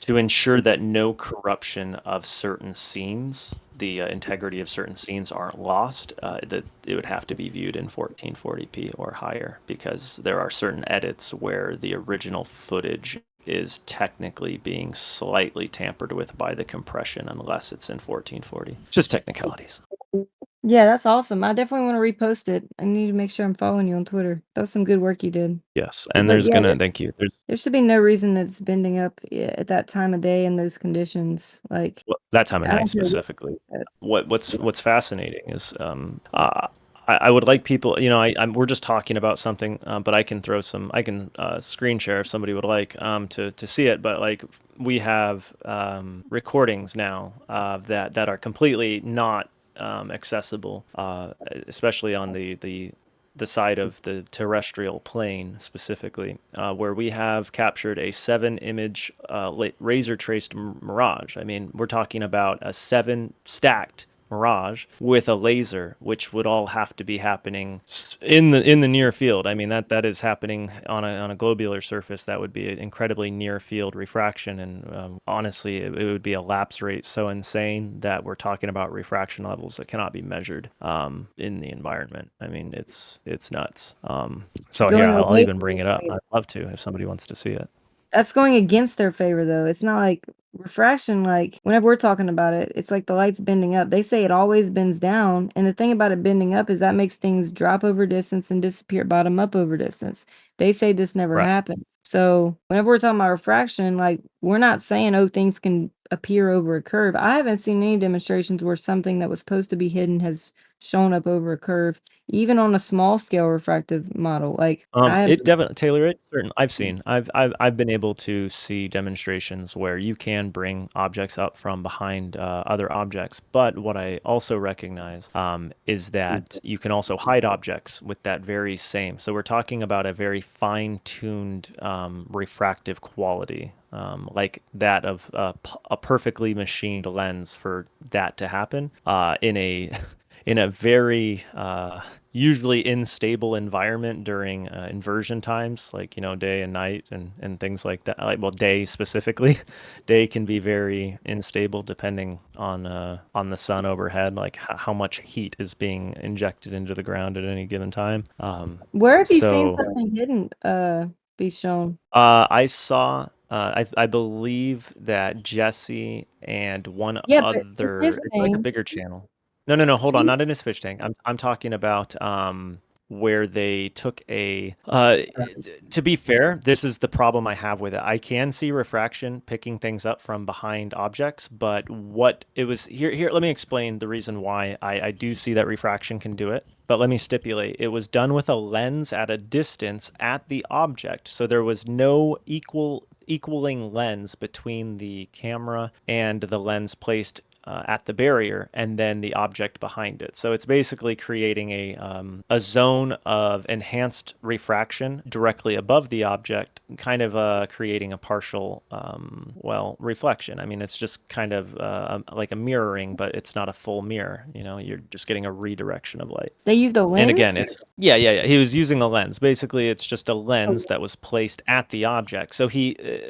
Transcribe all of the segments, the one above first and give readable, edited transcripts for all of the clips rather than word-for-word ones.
to ensure that no corruption of certain scenes, the integrity of certain scenes aren't lost, that it would have to be viewed in 1440p or higher, because there are certain edits where the original footage is technically being slightly tampered with by the compression unless it's in 1440. Just technicalities. Yeah, that's awesome. I definitely want to repost it. I need to make sure I'm following you on Twitter. That was some good work you did. Yes, and But yeah, thank you. there should be no reason that it's bending up at that time of day in those conditions. Like, Well, that time of I night don't care what specifically. it says. What's fascinating is I would like people, we're just talking about something, but I can screen share if somebody would like to see it. But like we have recordings now that are completely not accessible, especially on the side of the terrestrial plane specifically, where we have captured a 7 image razor traced mirage. I mean, we're talking about a 7 stacked mirage with a laser, which would all have to be happening in the near field. I mean, that is happening on a globular surface. That would be an incredibly near field refraction, and honestly, it would be a lapse rate so insane that we're talking about refraction levels that cannot be measured in the environment. I mean, it's nuts. So here, Going I'll away even from bring their it up. favor. I'd love to if somebody wants to see it. That's going against their favor, though. It's not like refraction, like, whenever we're talking about it, it's like the light's bending up. They say it always bends down, and the thing about it bending up is that makes things drop over distance and disappear bottom up over distance. They say this never Right. happens. So whenever we're talking about refraction, like, we're not saying, oh, things can appear over a curve. I haven't seen any demonstrations where something that was supposed to be hidden has shown up over a curve, even on a small scale refractive model. Like, I have. It definitely, Taylor, it's certain. I've been able to see demonstrations where you can bring objects up from behind other objects. But what I also recognize is that you can also hide objects with that very same. So we're talking about a very fine-tuned refractive quality, like that of a perfectly machined lens for that to happen in a in a very usually unstable environment during inversion times, like day and night and things like that. Like, well, day specifically, day can be very unstable depending on the sun overhead, like how much heat is being injected into the ground at any given time. Where have you seen So something hidden be shown? I saw. I believe that Jesse and one Yeah, but in other. this It's like a thing, bigger channel. No. Hold on, he not in his fish tank. I'm talking about where they took a. To be fair, this is the problem I have with it. I can see refraction picking things up from behind objects, but what it was here. Let me explain the reason why I do see that refraction can do it. But let me stipulate, it was done with a lens at a distance at the object, so there was no equaling lens between the camera and the lens placed at the barrier and then the object behind it. So it's basically creating a zone of enhanced refraction directly above the object, kind of creating a partial, reflection. I mean, it's just kind of like a mirroring, but it's not a full mirror. You're just getting a redirection of light. they used a And again, lens? it's yeah. He was using a lens. Basically, it's just a lens that was placed at the object. So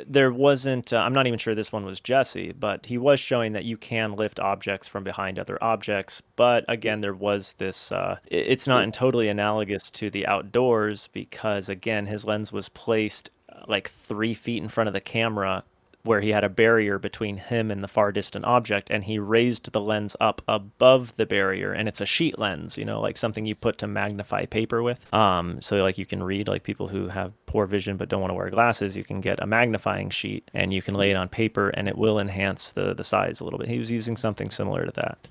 there wasn't. I'm not even sure this one was Jesse, but he was showing that you can lift objects from behind other objects. But again, there was this. It's not totally analogous to the outdoors because again, his lens was placed like 3 feet in front of the camera where he had a barrier between him and the far distant object, and he raised the lens up above the barrier, and it's a sheet lens, like something you put to magnify paper with. So like you can read, like people who have poor vision but don't want to wear glasses, you can get a magnifying sheet and you can lay it on paper and it will enhance the size a little bit. He was using something similar to that.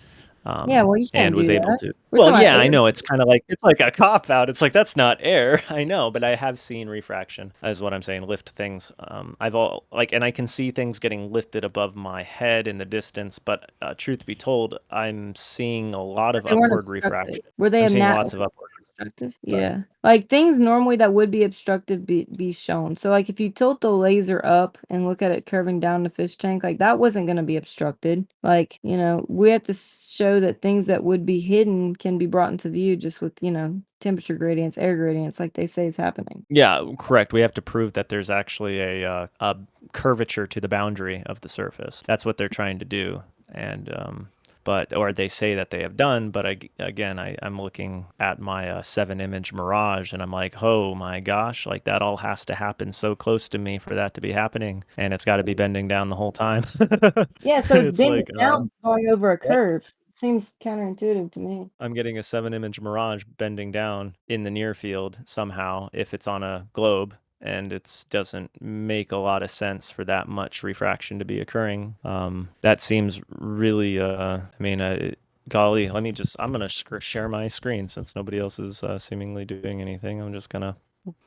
Yeah, well, you can't And was do able that. to. We're Well, talking about yeah, I air. know it's kind of like it's like a cop out. It's like that's not air. I know, but I have seen refraction, is what I'm saying. Lift things. I've all like, and I can see things getting lifted above my head in the distance. But truth be told, I'm seeing a lot of They weren't upward obstructed. refraction. Were they I'm a seeing nat lots of upward. Obstructive? Sorry. Yeah. Like, things normally that would be obstructive be shown. So, like, if you tilt the laser up and look at it curving down the fish tank, like, that wasn't gonna be obstructed. Like, we have to show that things that would be hidden can be brought into view just with, temperature gradients, air gradients, like they say is happening. Yeah, correct. We have to prove that there's actually a curvature to the boundary of the surface. That's what they're trying to do. And but or they say that they have done, but again, I'm looking at my 7 image mirage, and I'm like, oh my gosh, like that all has to happen so close to me for that to be happening, and it's got to be bending down the whole time. Yeah, so it's It's bending like, down going over a what? curve. Seems counterintuitive to me. I'm getting a 7 image mirage bending down in the near field somehow if it's on a globe, and it doesn't make a lot of sense for that much refraction to be occurring. That seems really, I mean, golly, I'm gonna share my screen since nobody else is seemingly doing anything.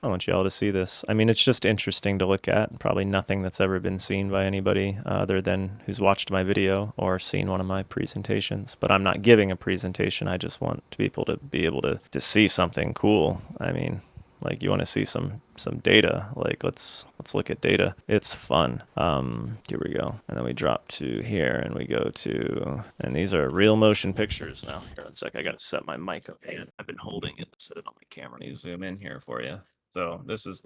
I want you all to see this. I mean, it's just interesting to look at. Probably nothing that's ever been seen by anybody other than who's watched my video or seen one of my presentations. But I'm not giving a presentation. I just want people to be able to see something cool. I mean, like you want to see some data. Like let's look at data. It's fun. Here we go. And then we drop to here and we go to, and these are real motion pictures. Now here, one sec. I gotta set my mic up. And I've been holding it, set it on my camera. Let me zoom in here for you. So this is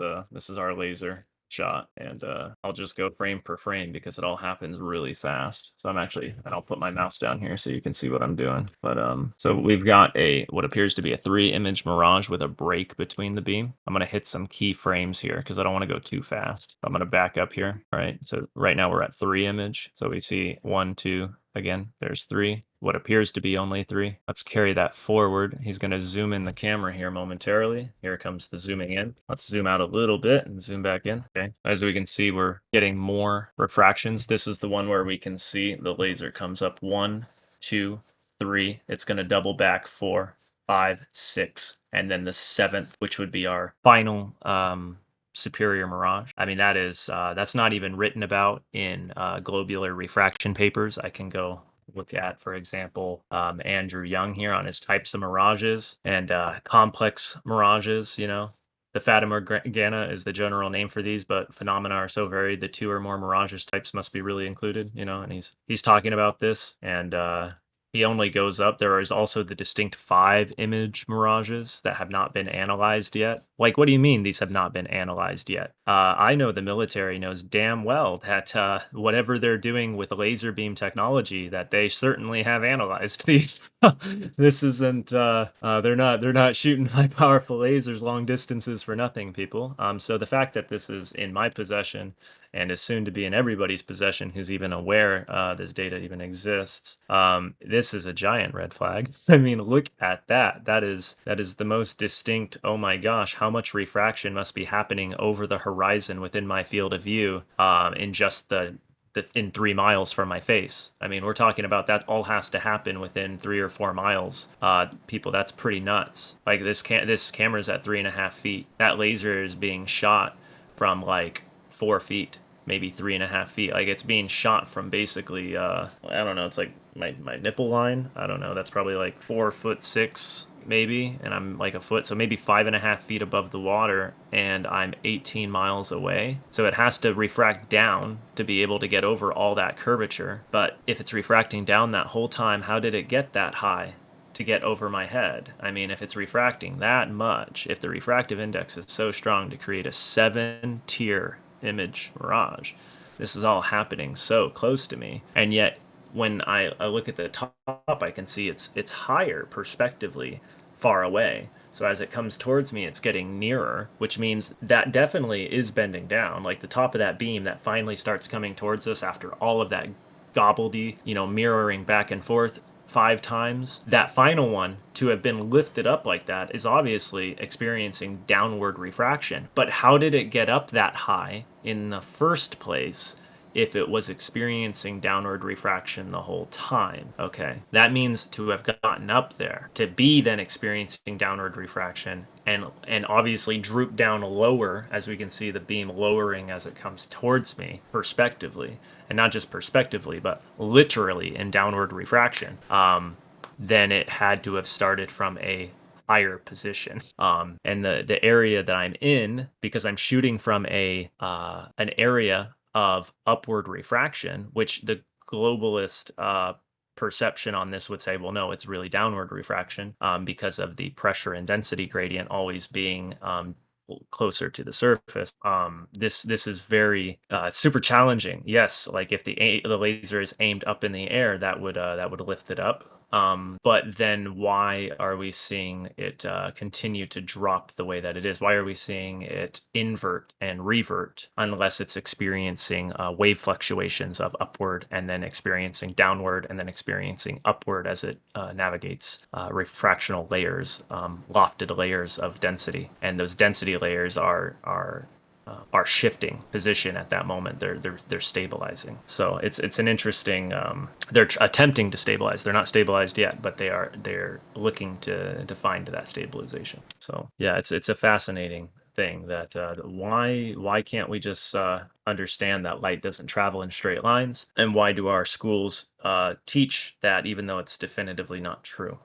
our laser shot, and I'll just go frame per frame because it all happens really fast. So and I'll put my mouse down here so you can see what I'm doing. But so we've got what appears to be a 3 image mirage with a break between the beam. I'm gonna hit some key frames here because I don't want to go too fast. I'm gonna back up here. All right. So right now we're at 3 image. So we see 1, 2. Again, there's 3, what appears to be only 3. Let's carry that forward. He's going to zoom in the camera here momentarily. Here comes the zooming in. Let's zoom out a little bit and zoom back in. Okay. As we can see, we're getting more refractions. This is the one where we can see the laser comes up 1, 2, 3. It's going to double back 4, 5, 6, and then the 7th, which would be our final superior mirage. I mean, that's not even written about in globular refraction papers. I can go look at, for example, Andrew Young here on his types of mirages and complex mirages. The Fatima Morgana is the general name for these, but phenomena are so varied. The 2 or more mirages types must be really included. And he's talking about this, and he only goes up. There is also the distinct 5 image mirages that have not been analyzed yet. Like, what do you mean these have not been analyzed yet? I know the military knows damn well that whatever they're doing with laser beam technology, that they certainly have analyzed these. This isn't. They're not shooting high powerful lasers long distances for nothing, people. So the fact that this is in my possession and is soon to be in everybody's possession who's even aware this data even exists. This is a giant red flag. I mean, look at that. That is the most distinct. Oh my gosh, how much refraction must be happening over the horizon within my field of view in just in 3 miles from my face. I mean, we're talking about that all has to happen within 3 or 4 miles. People, that's pretty nuts. Like this camera's at 3.5 feet. That laser is being shot from like 4 feet, maybe 3.5 feet. Like it's being shot from basically, I don't know. It's like my nipple line. I don't know. That's probably like 4'6" maybe, and I'm like a foot, so maybe 5.5 feet above the water, and I'm 18 miles away. So it has to refract down to be able to get over all that curvature. But if it's refracting down that whole time, how did it get that high to get over my head? I mean, if it's refracting that much, if the refractive index is so strong to create a 7-tier image mirage, this is all happening so close to me. And yet, when I look at the top, I can see it's higher perspectively far away. So as it comes towards me, it's getting nearer, which means that definitely is bending down. Like the top of that beam that finally starts coming towards us after all of that gobbledy, mirroring back and forth 5 times. That final one, to have been lifted up like that, is obviously experiencing downward refraction. But how did it get up that high in the first place if it was experiencing downward refraction the whole time? Okay, that means to have gotten up there, to be then experiencing downward refraction, and obviously droop down lower, as we can see the beam lowering as it comes towards me perspectively, and not just perspectively, but literally in downward refraction. Then it had to have started from a higher position. And the area that I'm in, because I'm shooting from a an area of upward refraction, which the globalist perception on this would say, well, no, it's really downward refraction, because of the pressure and density gradient always being closer to the surface. This is very super challenging. Yes, like if the laser is aimed up in the air, that would lift it up. But then why are we seeing it continue to drop the way that it is? Why are we seeing it invert and revert unless it's experiencing wave fluctuations of upward and then experiencing downward and then experiencing upward as it navigates refractional layers, lofted layers of density, and those density layers are shifting position at that moment. They're stabilizing. So it's an interesting. Attempting to stabilize. They're not stabilized yet, but they're looking to find that stabilization. So yeah, it's a fascinating thing that why can't we just understand that light doesn't travel in straight lines, and why do our schools teach that even though it's definitively not true?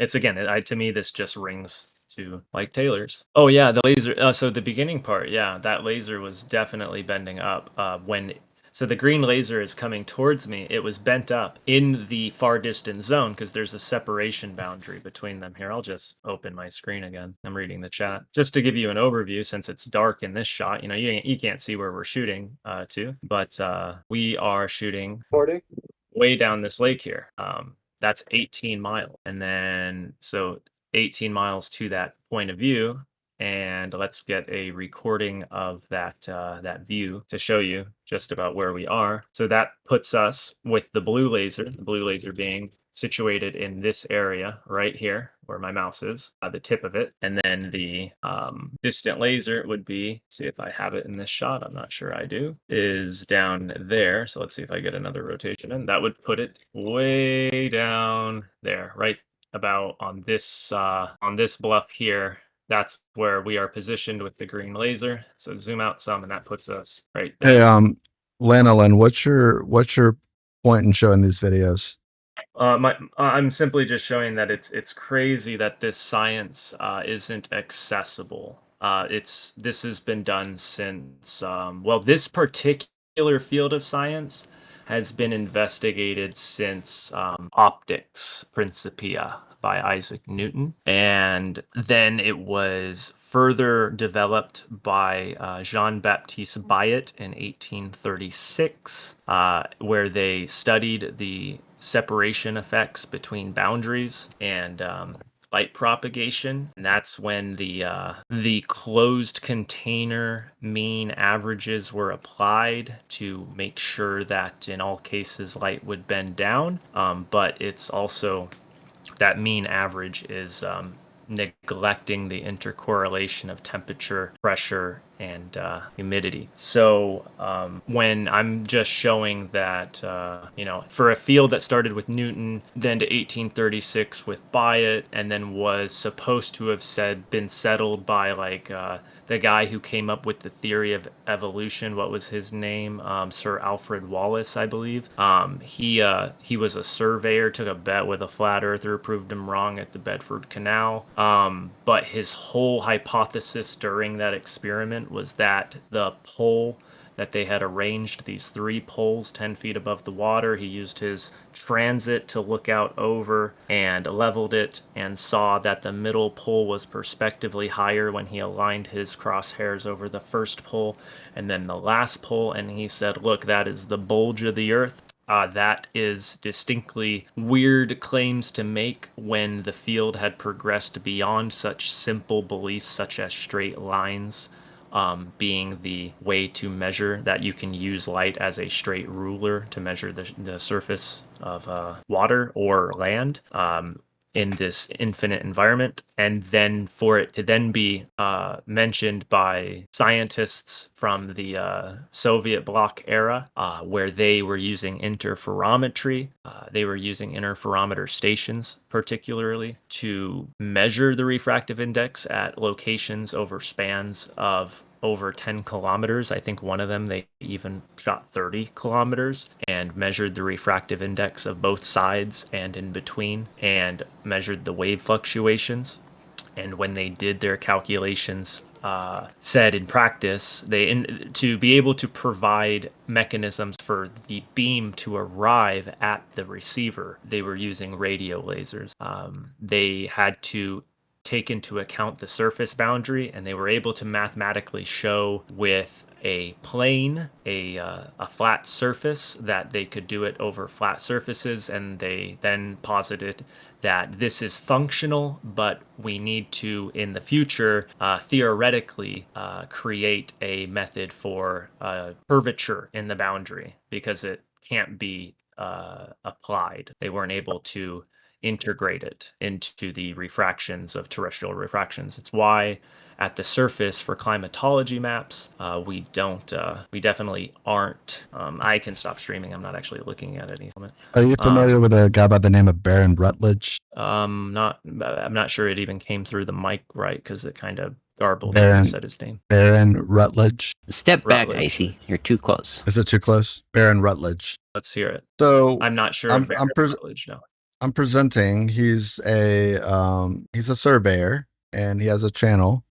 It's again, to me this just rings to like Taylor's. Oh yeah, the laser. So the beginning part, yeah, that laser was definitely bending up when. So the green laser is coming towards me. It was bent up in the far distant zone because there's a separation boundary between them. Here, I'll just open my screen again. I'm reading the chat just to give you an overview. Since it's dark in this shot, you know, you can't see where we're shooting to, but we are shooting way down this lake here. That's 18 miles. And then, so 18 miles to that point of view. And let's get a recording of that view to show you just about where we are. So that puts us with the blue laser being situated in this area right here where my mouse is, the tip of it. And then the distant laser would be, see if I have it in this shot, I'm not sure I do, is down there. So let's see if I get another rotation in. That would put it way down there, right about on this bluff here. That's where we are positioned with the green laser. So zoom out some, and that puts us right Hey, down. Lanolin, what's your point in showing these videos? I'm simply just showing that it's crazy that this science isn't accessible. This has been done since well, this particular field of science has been investigated since optics Principia by Isaac Newton, and then it was further developed by Jean-Baptiste Biot in 1836, where they studied the separation effects between boundaries and light propagation. And that's when the closed container mean averages were applied to make sure that in all cases light would bend down. But it's also that mean average is neglecting the intercorrelation of temperature, pressure, and humidity. So when I'm just showing that, you know, for a field that started with Newton, then to 1836 with Biot, and then was supposed to have been settled by like the guy who came up with the theory of evolution. What was his name? Sir Alfred Wallace, I believe. He was a surveyor, took a bet with a flat earther, proved him wrong at the Bedford Canal. But his whole hypothesis during that experiment was that the pole that they had arranged, these three poles 10 feet above the water. He used his transit to look out over and leveled it and saw that the middle pole was perspectively higher when he aligned his crosshairs over the first pole and then the last pole. And he said, look, that is the bulge of the earth. That is distinctly weird claims to make when the field had progressed beyond such simple beliefs such as straight lines being the way to measure, that you can use light as a straight ruler to measure the surface of water or land. In this infinite environment, and then for it to then be mentioned by scientists from the Soviet bloc era, where they were using interferometry. They were using interferometer stations, particularly, to measure the refractive index at locations over spans of over 10 kilometers. I think one of them, they even shot 30 kilometers and measured the refractive index of both sides and in between and measured the wave fluctuations. And when they did their calculations, said in practice, to be able to provide mechanisms for the beam to arrive at the receiver, they were using radio lasers. They had to take into account the surface boundary, and they were able to mathematically show with a plane, a flat surface, that they could do it over flat surfaces, and they then posited that this is functional, but we need to, in the future, theoretically create a method for curvature in the boundary, because it can't be applied. They weren't able to integrate it into the refractions of terrestrial refractions. It's why at the surface for climatology maps, we definitely aren't. I can stop streaming. I'm not actually looking at any moment. Are you familiar with a guy by the name of Baron Rutledge? I'm not sure it even came through the mic right, because it kind of garbled when you said his name. Baron Rutledge. Step back, Rutledge. Icy. You're too close. Is it too close? Baron Rutledge. Let's hear it. So I'm not sure of Baron Rutledge, no. I'm presenting. He's a surveyor, and he has a channel.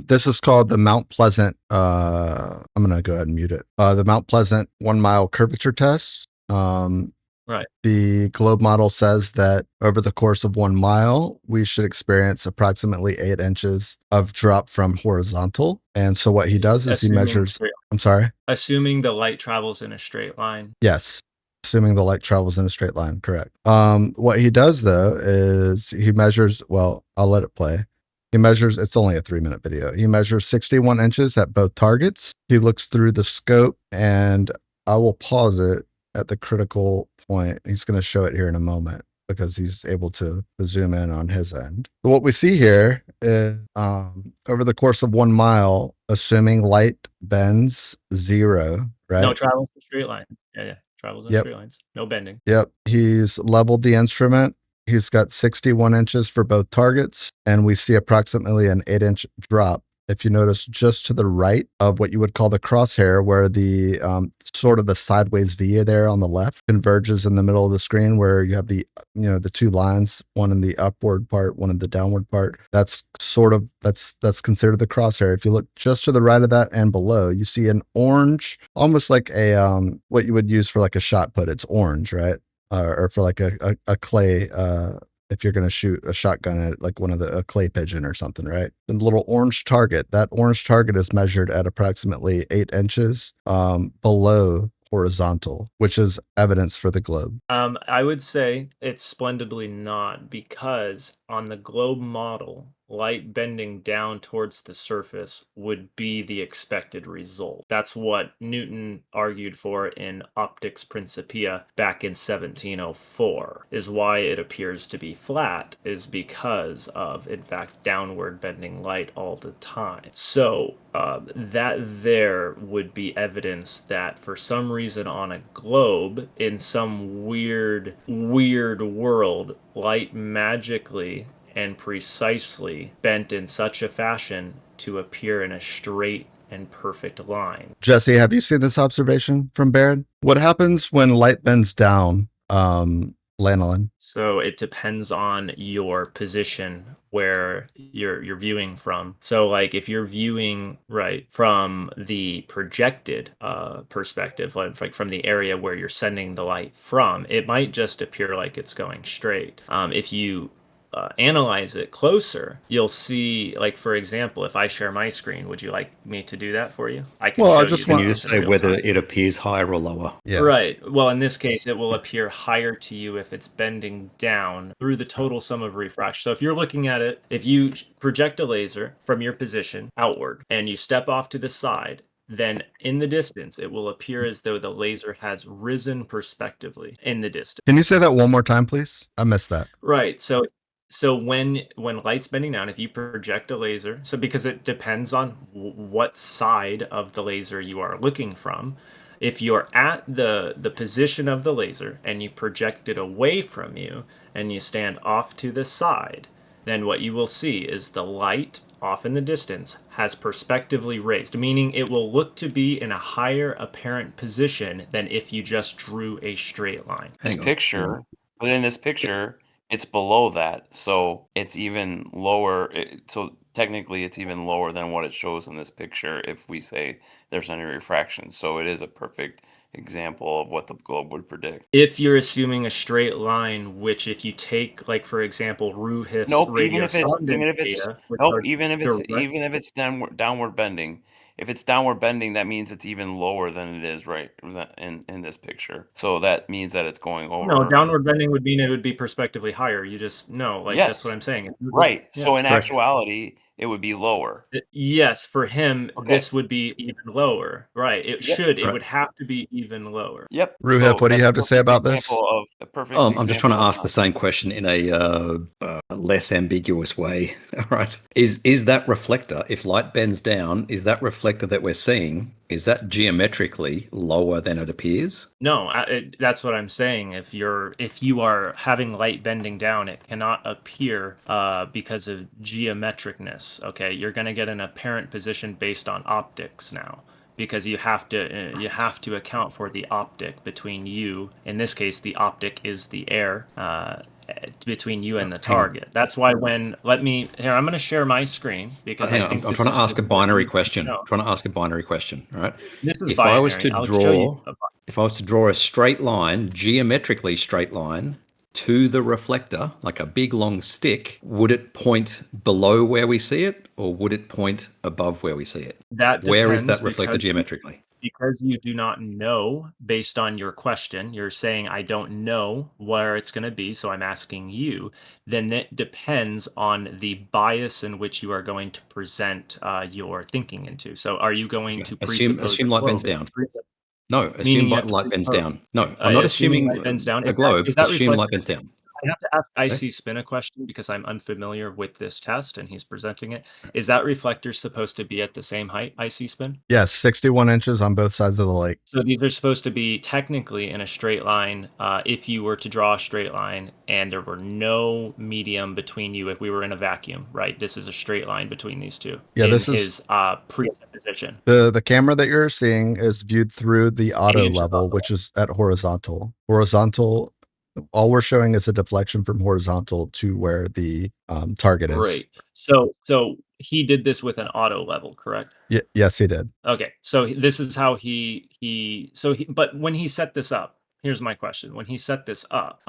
This is called the Mount Pleasant. I'm gonna go ahead and mute it. The Mount Pleasant 1 mile curvature test. Right. The globe model says that over the course of 1 mile, we should experience approximately 8 inches of drop from horizontal. And so what he does is he measures. I'm sorry. Assuming the light travels in a straight line. Yes. Assuming the light travels in a straight line, correct. What he does though is he measures, well, I'll let it play. He measures, it's only a 3-minute video. He measures 61 inches at both targets. He looks through the scope, and I will pause it at the critical point. He's going to show it here in a moment because he's able to zoom in on his end. So what we see here is over the course of 1 mile, assuming light bends 0, right? No, travels in straight line. Yeah. Travels in straight lines. No bending. Yep. He's leveled the instrument. He's got 61 inches for both targets, and we see approximately an 8-inch drop. If you notice, just to the right of what you would call the crosshair, where the sort of the sideways V there on the left converges in the middle of the screen, where you have the 2 lines, one in the upward part, one in the downward part. That's considered the crosshair. If you look just to the right of that and below, you see an orange, almost like a what you would use for like a shot put. It's orange, right? Or for like a clay. If you're going to shoot a shotgun at like a clay pigeon or something, right? The little orange target, that orange target is measured at approximately 8 inches below horizontal, which is evidence for the globe. I would say it's splendidly not, because on the globe model, light bending down towards the surface would be the expected result. That's what Newton argued for in Optics Principia back in 1704, is why it appears to be flat, is because of, in fact, downward bending light all the time. So that there would be evidence that for some reason on a globe, in some weird world, light magically and precisely bent in such a fashion to appear in a straight and perfect line. Jesse, have you seen this observation from Baird? What happens when light bends down, Lanolin? So it depends on your position where you're viewing from. So like if you're viewing right from the projected perspective, like from the area where you're sending the light from, it might just appear like it's going straight. If you analyze it closer, you'll see, like, for example, if I share my screen, would you like me to do that for you? I can Well, show I just you. want Can you say whether it appears higher or lower? Yeah. Right. Well, in this case, it will appear higher to you if it's bending down through the total sum of refraction. So if you're looking at it, if you project a laser from your position outward and you step off to the side, then in the distance, it will appear as though the laser has risen perspectively in the distance. Can you say that one more time, please? I missed that. Right. So when light's bending down, if you project a laser, so because it depends on what side of the laser you are looking from, if you're at the position of the laser and you project it away from you and you stand off to the side, then what you will see is the light off in the distance has perspectively raised, meaning it will look to be in a higher apparent position than if you just drew a straight line. Within this picture, it's below that, so it's even lower. So technically, it's even lower than what it shows in this picture if we say there's any refraction. So it is a perfect example of what the globe would predict. If you're assuming a straight line, which if you take, like, for example, Ruhif's Nope, even if it's radiosonde data, which are direct. even if it's downward bending. If it's downward bending, that means it's even lower than it is right in this picture. So that means that it's going No, over. downward bending would mean it would be prospectively higher. You just no, like, that's what Yes, I'm saying. If you look right. yeah. So in Correct. actuality, it would be lower. Yes, for him, Okay. this would be even lower. Right, Yep. it Right. would have to be even lower. Yep. Ruhef, So what do you that's have to say about this? a perfect I'm just trying to example of ask the same question in a less ambiguous way. All right. Is that reflector, if light bends down, is that reflector that we're seeing, is that geometrically lower than it appears? No, that's what I'm saying. If you are having light bending down, it cannot appear because of geometricness. Okay, you're going to get an apparent position based on optics now, because you have to account for the optic between you. In this case, the optic is the air. Between you and the Hang on. target. That's why when I'm going to share my screen because Hang I on. think I'm this trying to is ask just a so binary easy to question. know. I'm trying to ask a binary question. All right. This is If I was binary. to I'll show you. if I was to draw a straight line, geometrically straight line, to the reflector, like a big long stick, would it point below where we see it, or would it point above where we see it? That Where is depends that reflector geometrically? because you do not know based on your question. You're saying I don't know where it's going to be, so I'm asking you. Then it depends on the bias in which you are going to present your thinking into. So are you going to presuppose a Assume light bends globe? down. No, Meaning assume you have to light bends down. No, I'm not assuming light bends assuming down. a globe. Is that Assume light reflector? bends down. I have to ask Okay? IC Spin a question because I'm unfamiliar with this test and he's presenting it. Is that reflector supposed to be at the same height, IC Spin? Yes, 61 inches on both sides of the lake. So these are supposed to be technically in a straight line. If you were to draw a straight line and there were no medium between you, if we were in a vacuum, right? This is a straight line between these two. Yeah, in this is his presupposition. the camera that you're seeing is viewed through the auto inches level, off the which is at horizontal. Horizontal, all we're showing is a deflection from horizontal to where the target is. Great. So he did this with an auto level, correct? Yes, he did. Okay, so this is how but when he set this up, here's my question. When he set this up,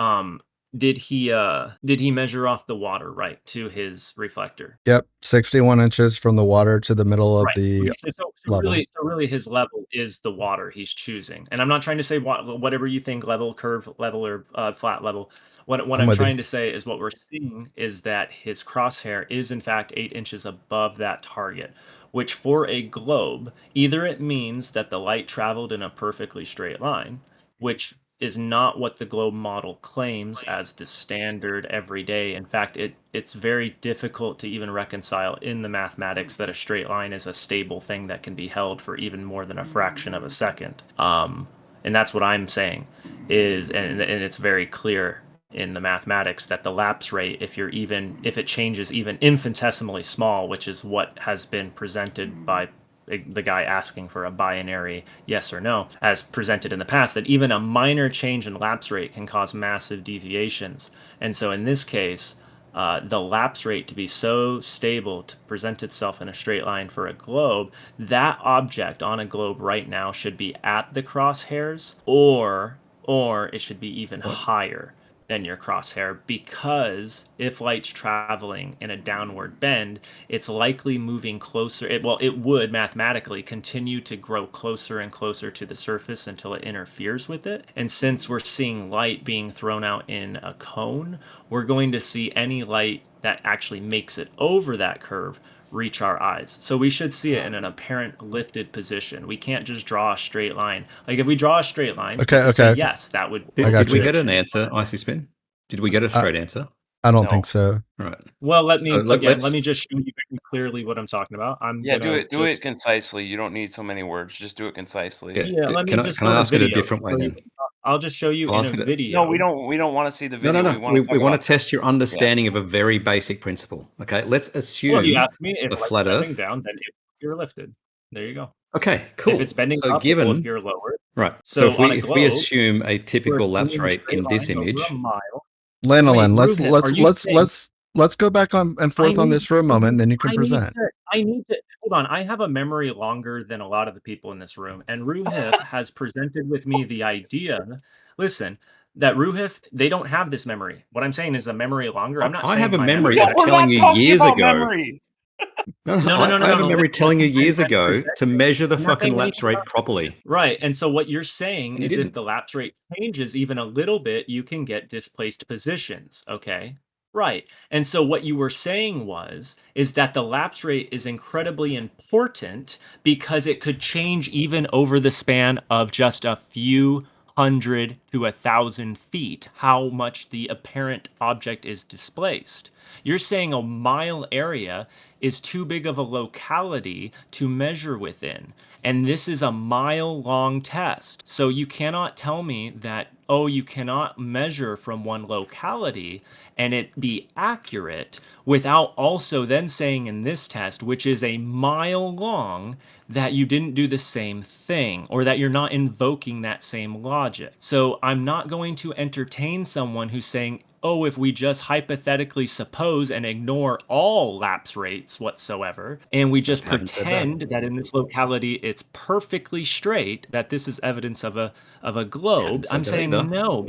did he measure off the water right to his reflector? Yep, 61 inches from the water to the middle of Right. the Okay, so level. really his level is the water he's choosing. And I'm not trying to say whatever you think level, curve level, or flat level. What I'm I'm with you. trying to say is what we're seeing is that his crosshair is in fact 8 inches above that target, which for a globe, either it means that the light traveled in a perfectly straight line, which is not what the globe model claims as the standard every day. In fact, it's very difficult to even reconcile in the mathematics that a straight line is a stable thing that can be held for even more than a fraction of a second. And that's what I'm saying and it's very clear in the mathematics that the lapse rate, if it changes even infinitesimally small, which is what has been presented by the guy asking for a binary yes or no, as presented in the past, that even a minor change in lapse rate can cause massive deviations. And so in this case, the lapse rate to be so stable to present itself in a straight line for a globe, that object on a globe right now should be at the crosshairs, or it should be even higher than your crosshair, because if light's traveling in a downward bend, it's likely moving closer. It would mathematically continue to grow closer and closer to the surface until it interferes with it. And since we're seeing light being thrown out in a cone, we're going to see any light that actually makes it over that curve reach our eyes. So we should see it in an apparent lifted position. We can't just draw a straight line. Like if we draw a straight line, we can say yes, that would. I got Did we you. get an answer, Icy Spin? Did we get a straight answer? I don't No. think so. All right. Well, let me let's just show you very clearly what I'm talking about. Do it concisely. You don't need so many words. Just do it concisely. Yeah. Let me just Can go I to ask it a video. different way then? I'll just show you I'll in ask a it video. No, we don't want to see the No, video. no. We want to about test your understanding of a very basic principle. Okay, let's Well, you assume asked me if a light's flat bending Earth. down, then you're lifted. There you go. Okay, cool. If it's bending So up, it will given appear lower. right, so So if on a we globe, assume a we're typical lapse assuming a rate straight in this line over a image, mile. Lanolin, Wait, Ruhith, are you saying let's go back on and I forth on need this for a moment, and then you can I need present. to I need to hold on. I have a memory longer than a lot of the people in this room, and Ruhith has presented with me the idea. Listen, that Ruhith, they don't have this memory. What I'm saying is the memory longer. I'm not I have saying a my memory memory is of We're telling not you talking years about ago. memory. No, no, no, no, no, I no, have a no. memory Listen, telling you years I'm ago to presenting. measure the I'm not fucking saying we need lapse to rate properly, right, and so what you're saying and you is if didn't. the lapse rate changes even a little bit, you can get displaced positions, okay? Right. And so what you were saying is that the lapse rate is incredibly important because it could change even over the span of just a few hundred to 1,000 feet, how much the apparent object is displaced. You're saying a mile area is too big of a locality to measure within. And this is a mile long test. So you cannot tell me that, oh, you cannot measure from one locality and it be accurate without also then saying in this test, which is a mile long, that you didn't do the same thing or that you're not invoking that same logic. So I'm not going to entertain someone who's saying, oh, if we just hypothetically suppose and ignore all lapse rates whatsoever, and we just Haven't said that. pretend that in this locality it's perfectly straight, that this is evidence of a globe. Haven't said I'm that either. saying no,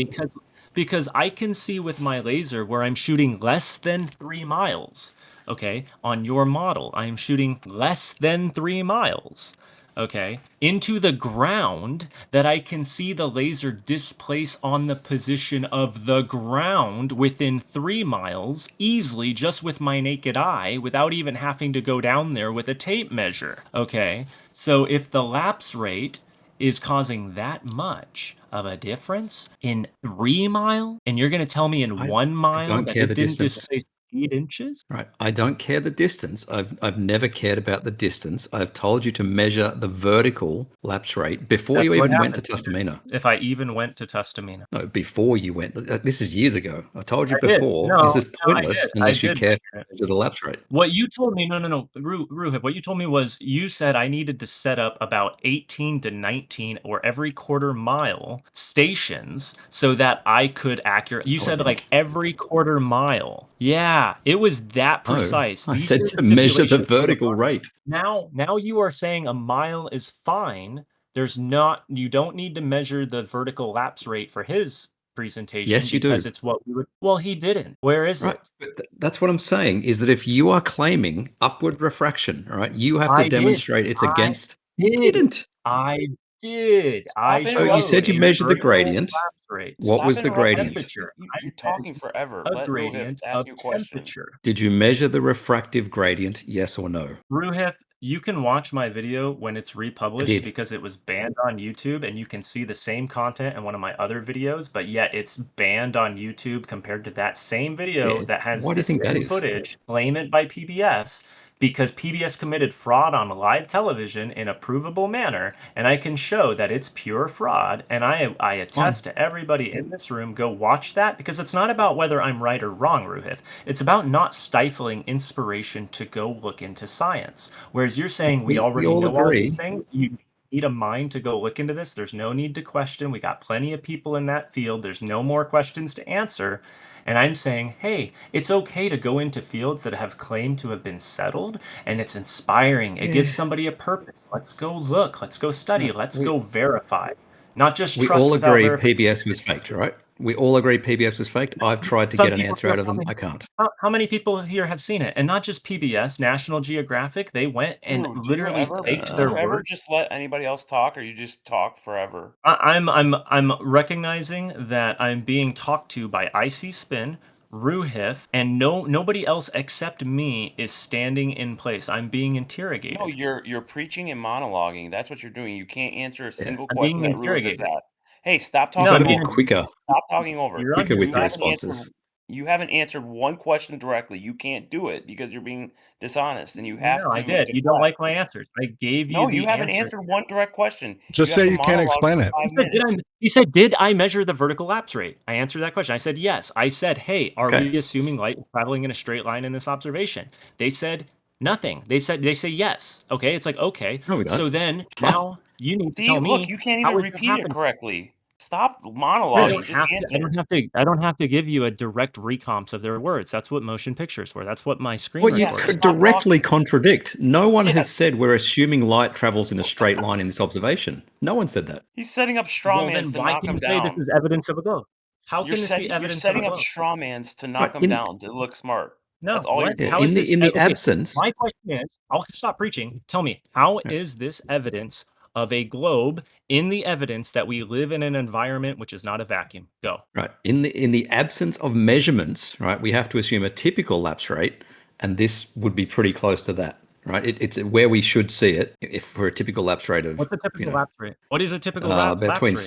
because I can see with my laser where I'm shooting less than 3 miles. Okay, on your model, I am shooting less than 3 miles. Okay, into the ground that I can see the laser displace on the position of the ground within 3 miles easily just with my naked eye without even having to go down there with a tape measure. Okay, so if the lapse rate is causing that much of a difference in 3 mile, and you're going to tell me in I, one I mile don't that care it the didn't distance. displace 8 inches? Right. I don't care the distance. I've never cared about the distance. I've told you to measure the vertical lapse rate before That's you what even went to happened Tustamina. if I even went to Tustamina. No, before you went. This is years ago. I told you I did. before. This No, is no, I pointless did. I unless you did care measure it. to measure the lapse rate. What you told me, no, Ruhib, what you told me was you said I needed to set up about 18 to 19 or every quarter mile stations so that I could accurate. You No, I said like didn't. every quarter mile. Yeah, it was that No, precise. I These said were the to measure the stipulations for the vertical rate. now you are saying a mile is fine. There's not you don't need to measure the vertical lapse rate for his presentation Yes, you do. because it's what we would well, he didn't. Where is Right. it? But that's what I'm saying is that if you are claiming upward refraction, right, you have to I did. demonstrate it's I against. You did. didn't. I did. I Stop So you showed said you interrupting. a measured the vertical gradient. lapse rate What Stop was the of interrupting. gradient? temperature. I You're said talking forever. a Let Rohith gradient ask of you a question. temperature. Did you measure the refractive gradient? Yes or no? Ruhith, you can watch my video when it's I republished did. because it was banned on YouTube and you can see the same content in one of my other videos, but yet it's banned on YouTube compared to that same video Yeah. that has Why do the you think that same is? footage, claim it by PBS, because PBS committed fraud on live television in a provable manner, and I can show that it's pure fraud, and I Fine. attest to everybody in this room, go watch that, because it's not about whether I'm right or wrong, Ruhith. It's about not stifling inspiration to go look into science. Whereas you're saying we We already all know all these agree. things, you need a mind to go look into this. There's no need to question. We got plenty of people in that field. There's no more questions to answer. And I'm saying, hey, it's okay to go into fields that have claimed to have been settled, and it's inspiring. It gives Yeah. somebody a purpose. Let's go look. Let's go study. No, Let's go verify. Not just we trust all without agree verification. PBS was faked, right? We all agree PBS was faked. I've tried to Some get an people answer here, out of them. I can't. how many people here have seen it? And not just PBS, National Geographic. They went and Drew, literally faked their do you ever work. just let anybody else talk, or you just talk forever? I'm recognizing that I'm being talked to by IC Spin, Ruhith, and nobody else except me is standing in place. I'm being No, interrogated. you're preaching and monologuing. That's what you're doing. You can't answer a Yeah. single I'm question being that Rohith has interrogated. asked. Hey, stop You No, got talking to I'm be being over. quicker, Stop talking over. you're quicker with You your haven't answered responses. you haven't answered one question directly. You can't do it because you're being dishonest, and you have no, I to did. You don't deflect. like my answers. I gave you No, you the haven't answer. answered one direct question. You Just have say to you can't monologue explain for it. 5 minutes. He said, did I measure the vertical lapse rate? I answered that question. I said, yes. I said, hey, are Okay. we assuming light is traveling in a straight line in this observation? They said nothing. They say yes. Okay. It's like, okay. No, we don't. So then now you need to See, tell look, me, you can't how even is that repeat it happening? correctly. Stop I monologuing. don't Just have to. answer. I don't have to give you a direct recomps of their words. That's what motion pictures were. That's what my screen Well, you Yeah, so recording. could stop directly talking. contradict. No one has Yes. said we're assuming light travels in a straight line in this observation. No one said that. He's setting up straw Well, mans then to why knock can him you say this down. is evidence of a globe? How You're can this be you're evidence of a setting up globe? straw mans to knock Right, him down to look smart. No, That's all what? you're doing. How is this? in the Okay, absence. my question is, I'll stop preaching. Tell me, how Yeah. is this evidence of a globe in the evidence that we live in an environment which is not a vacuum? Go. Right. In the absence of measurements, right, we have to assume a typical lapse rate, and this would be pretty close to that. Right. It's where we should see it if for a typical lapse rate of What's a typical lapse rate? What is a typical lapse between rate?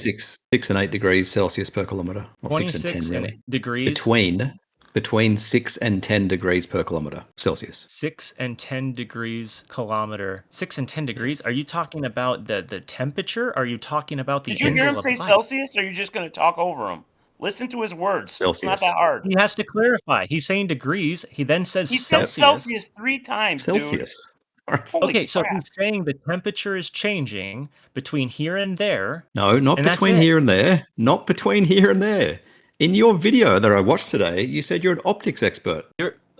6 and 8 degrees Celsius per kilometer. Or 6 and 10 really. degrees. Between 6 and 10 degrees per kilometer Celsius. 6 and 10 degrees kilometer. 6 and 10 degrees. Are you talking about the temperature? Are you talking about the Did you hear him angle say of light? Celsius, or are you just going to talk over him? Listen to his words. It's not Celsius. that hard. He has to clarify. He's saying degrees. He then says He said Celsius. Celsius 3 times, dude. Celsius. Holy Okay, so crap. he's saying the temperature is changing between here and there. No, not And that's between it. here and there. Not between here and there. In your video that I watched today, you said you're an optics expert.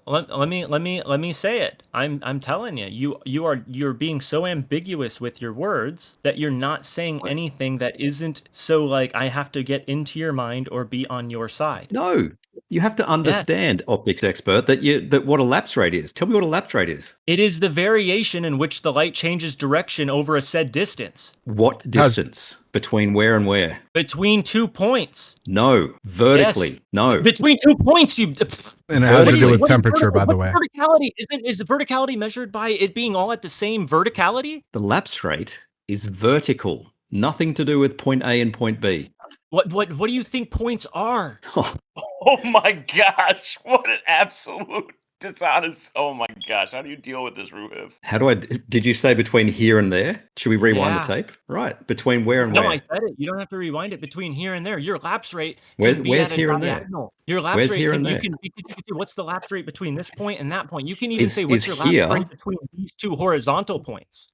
Let me say it. I'm telling you, you're being so ambiguous with your words that you're not saying anything that isn't so like I have to get into your mind or be on your side. No, you have to understand, optics expert, that what a lapse rate is. Tell me what a lapse rate is. It is the variation in which the light changes direction over a said distance. What distance between where and where? Between 2 points. No, vertically. Yes. No. Between 2 points, you. And it has to do with what is temperature, by the way. Verticality is verticality measured by it being all at the same verticality? The lapse rate is vertical. Nothing to do with point A and point B. What do you think points are? Oh my gosh. What an absolute dishonest. Oh my gosh. How do you deal with this, Ruhiv? Did you say between here and there? Should we rewind Yeah. the tape? Right. Between where and No, where? I said it. You don't have to rewind it between here and there. Your lapse rate Where's can be at a here and there? diagonal. Your lapse Where's rate here can, and you there? can say what's the lapse rate between this point and that point. You can even say Is what's your lapse here- rate between these two horizontal points.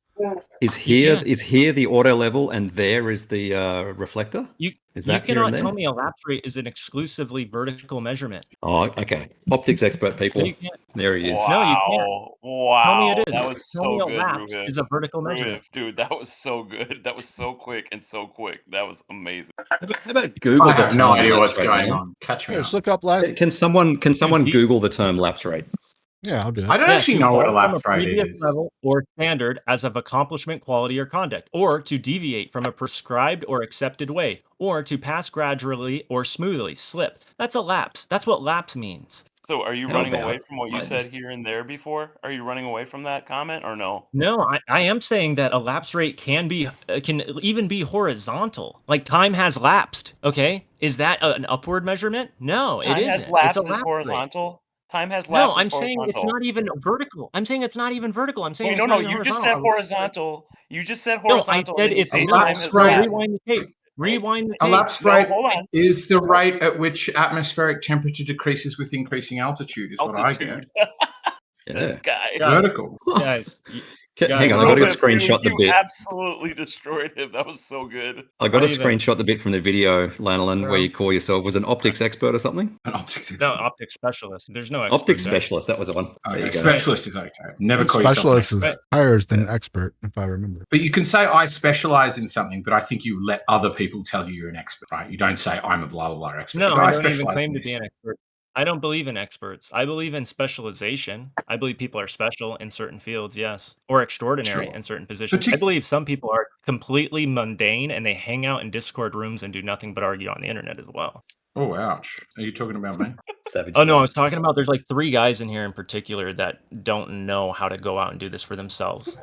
Is You here the auto level and there is the reflector? Is You that here cannot and tell there? me a lapse rate is an exclusively vertical measurement. Oh, okay. Optics expert people. You can't. There he is. Wow. No, you can't. Wow. Tell me it is. That was Tell me so a good, lapse Ruhiv. is a vertical measurement. Ruhiv, dude, that was so good. That was so quick and so quick. That was amazing. How about Google I the have no term idea lapse what's rate, going man? on. Catch me Here, up. just look up live. Can someone Dude, Google the term lapse rate? Yeah, I'll do it. I don't actually to know what a fall from lapse rate previous is. level or standard as of accomplishment, quality, or conduct, or to deviate from a prescribed or accepted way, or to pass gradually or smoothly, slip. That's a lapse. That's what lapse means. So are you How running about- away from what you I said just- here and there before? Are you running away from that comment or no? No, I am saying that a lapse rate can even be horizontal. Like time has lapsed. Okay, is that an upward measurement? No, Time it has isn't. lapsed It's a as lapse rate. horizontal. Time has No, lapsed I'm as saying it's horizontal. not even vertical. I'm saying it's not even vertical. I'm saying Wait, it's no, not no, even you just said horizontal. horizontal. You just said No, I horizontal. said and then you it's say a no. time lapse has rate. lapsed. Rewind the tape. Rewind the A tape. lapse No, rate hold on. is the rate at which atmospheric temperature decreases with increasing altitude, is what I get. Altitude. Yeah. This guy. Yeah. Vertical. Guys, Hang on, I got to Ruhiv, screenshot dude, the bit. You absolutely destroyed him. That was so good. I got to Not even. screenshot the bit from the video, Lanolin, where you call yourself was an optics expert or something. An optics expert. No, optics specialist. There's no expert Optics there. specialist. That was the one. There Okay, you go. specialist is okay. Never call yourself an Specialist expert. is higher than expert, if I remember. But you can say I specialize in something, but I think you let other people tell you you're an expert, right? You don't say I'm a blah blah blah expert. No, But I don't even specialize claim in to be this. an expert. I don't believe in experts. I believe in specialization. I believe people are special in certain fields, yes, or extraordinary Sure. in certain positions. I believe some people are completely mundane and they hang out in Discord rooms and do nothing but argue on the internet as well. Oh, ouch. Are you talking about me? Savage. Oh no, I man. was talking about there's like 3 guys in here in particular that don't know how to go out and do this for themselves.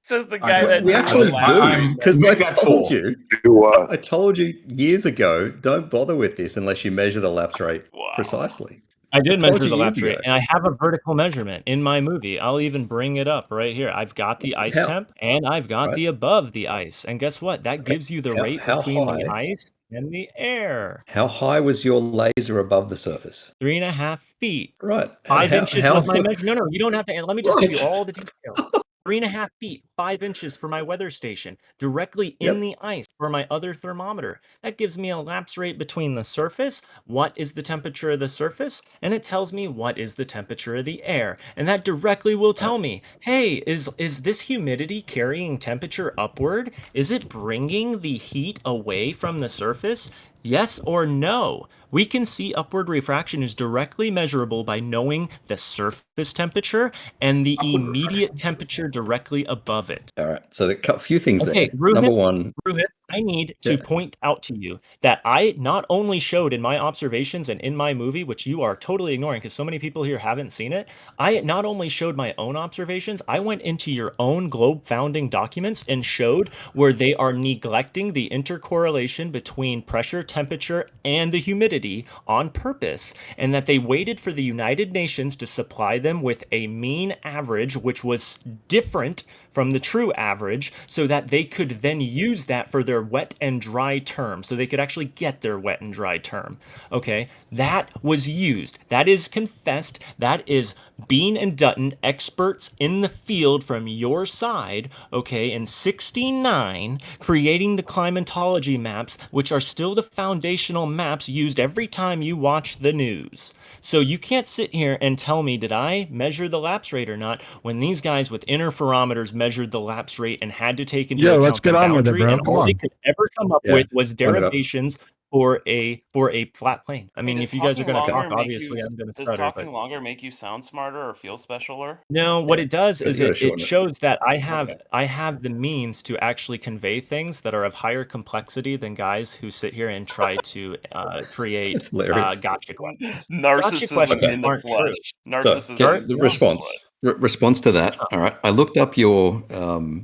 Says the guy I- that We actually I'm- do, because I Maybe that's told four. you. Do I told you years ago, don't bother with this unless you measure the lapse rate Wow. precisely. I did I told measure you the years lapse rate, ago. and I have a vertical measurement in my movie. I'll even bring it up right here. I've got the ice How- temp, and I've got Right. the above the ice. And guess what? That gives you the rate how between the high? ice and the air. How high was your laser above the surface? 3.5 feet. Right. And 5 how- inches how- was my measure. No, you don't have to. Let me just give you What? all the details. 3.5 feet. 5 inches for my weather station, directly in the ice for my other thermometer. That gives me a lapse rate between the surface, what is the temperature of the surface, and it tells me what is the temperature of the air. And that directly will tell me, hey, is this humidity carrying temperature upward? Is it bringing the heat away from the surface? Yes or no? We can see upward refraction is directly measurable by knowing the surface temperature and the immediate temperature directly above it. All right. So a few things Okay, there. Number one, Rohit, I need to point out to you that I not only showed in my observations and in my movie, which you are totally ignoring because so many people here haven't seen it, I not only showed my own observations, I went into your own globe founding documents and showed where they are neglecting the intercorrelation between pressure, temperature, and the humidity on purpose, and that they waited for the United Nations to supply them with a mean average, which was different from the true average, so that they could then use that for their wet and dry term, so they could actually get their wet and dry term. Okay, that was used. That is confessed. That is Bean and Dutton, experts in the field from your side, okay, in 69, creating the climatology maps, which are still the foundational maps used every time you watch the news. So you can't sit here and tell me, did I measure the lapse rate or not, when these guys with interferometers measured the lapse rate and had to take into account let's get the on with it, boundary, bro. and Come all they on. could ever come up Yeah, with was bring it up. derivations for a flat plane. I mean, does if you guys are talking going to talk, longer make obviously you I'm going to does stutter, talking but longer make you sound smarter or feel specialer? no, what Yeah, it does you is gotta it shorten it. shows that I Okay. have the means to actually convey things that are of higher complexity than guys who sit here and try to create That's hilarious. gotcha questions. Gotcha Narcissism questions in the aren't true. flesh. So Narcissism the in the response flesh. response to that. All right. I looked up your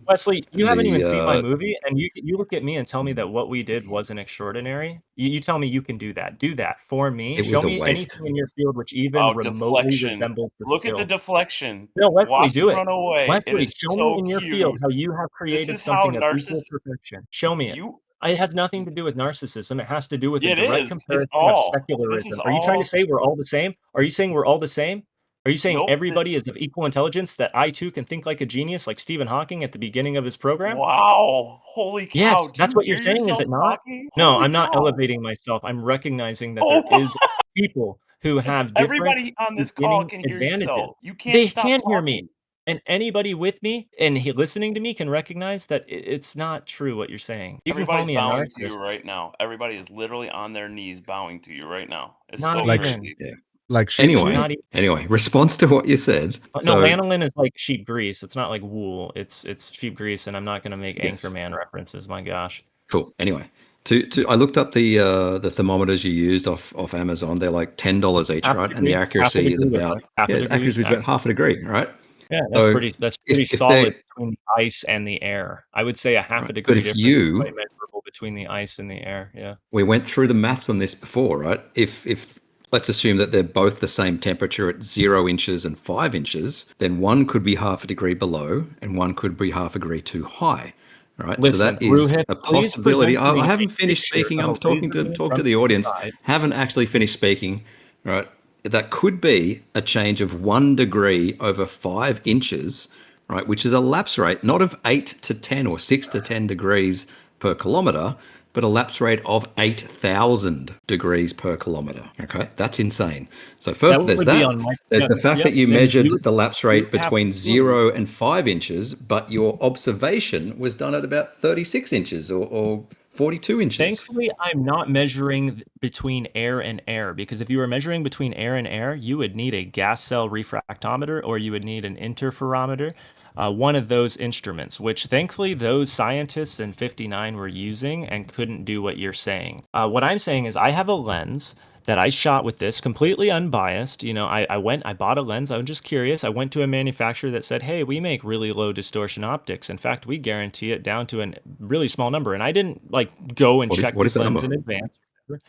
Wesley, you haven't even seen my the movie, and you look at me and tell me that what we did wasn't extraordinary. You tell me you can do that. Do that for me. it Show was a me waste. anything in your field which even Oh, remotely deflection. resembles the Look at the skill. deflection. No, Wesley, Watch do him it. run away. It Wesley, is show me so in your field cute. how you have This created is how something of equal perfection. Show me it. you It has nothing to do with narcissism. It has to do with a it direct is. It's comparison of all. This is secularism. Are you trying to all say we're all the same? Are you saying we're all the same? Are you saying nope. everybody is of equal intelligence, that I too can think like a genius like Stephen Hawking at the beginning of his program? Wow. Holy cow. Yes, Do that's you what you're hear saying, is yourself it not? talking? No, Holy I'm not cow. elevating myself. I'm recognizing that there Oh, is people who have different everybody on this call beginning can hear advantages. yourself. You can't They stop can hear me, talking. and anybody with me and listening to me can recognize that it's not true what you're saying. You can call Everybody's me a bowing to you narcissist. right now. Everybody is literally on their knees bowing to you right now. It's Not so Like, even. crazy. Yeah. like sheep Anyway, sweet? Not even. response to what you said. No, So lanolin is like sheep grease. It's not like wool. It's sheep grease, and I'm not gonna make yes, Anchorman references. My gosh. cool. Anyway, I looked up the thermometers you used off Amazon. They're like $10 each, Half a right? And the degree. Half a accuracy is degree looks about like half a the degree. accuracy is about half a degree, right? Yeah, So that's pretty if solid they between the ice and the air. I would say a half a right, but degree if difference is you quite measurable between the ice and the air. Yeah. we went through the maths on this before, right? If let's assume that they're both the same temperature at 0 inches and 5 inches, then one could be half a degree below and one could be half a degree too high. Right. So Listen, that is Ruhit, a please possibility. present to I me haven't a finished picture speaking. of I'm a talking laser to beam talk to from the the audience. inside. Haven't actually finished speaking. Right. That could be a change of 1 degree over 5 inches, right? Which is a lapse rate not of 8 to 10 or 6 to 10 degrees per kilometer, but a lapse rate of 8,000 degrees per kilometer. Okay, that's insane. So That first, there's would be that. on my. There's Yeah, the fact yep. that you Then measured the lapse you rate would have between to prove. 0 and 5 inches, but your observation was done at about 36 inches or 42 inches. Thankfully, I'm not measuring between air and air, because if you were measuring between air and air, you would need a gas cell refractometer or you would need an interferometer, one of those instruments, which thankfully those scientists in 59 were using and couldn't do what you're saying. What I'm saying is I have a lens that I shot with this completely unbiased. You know, I bought a lens. I was just curious. I went to a manufacturer that said, hey, we make really low distortion optics. In fact, we guarantee it down to a really small number. And I didn't like go and check What is this the lens number? in advance.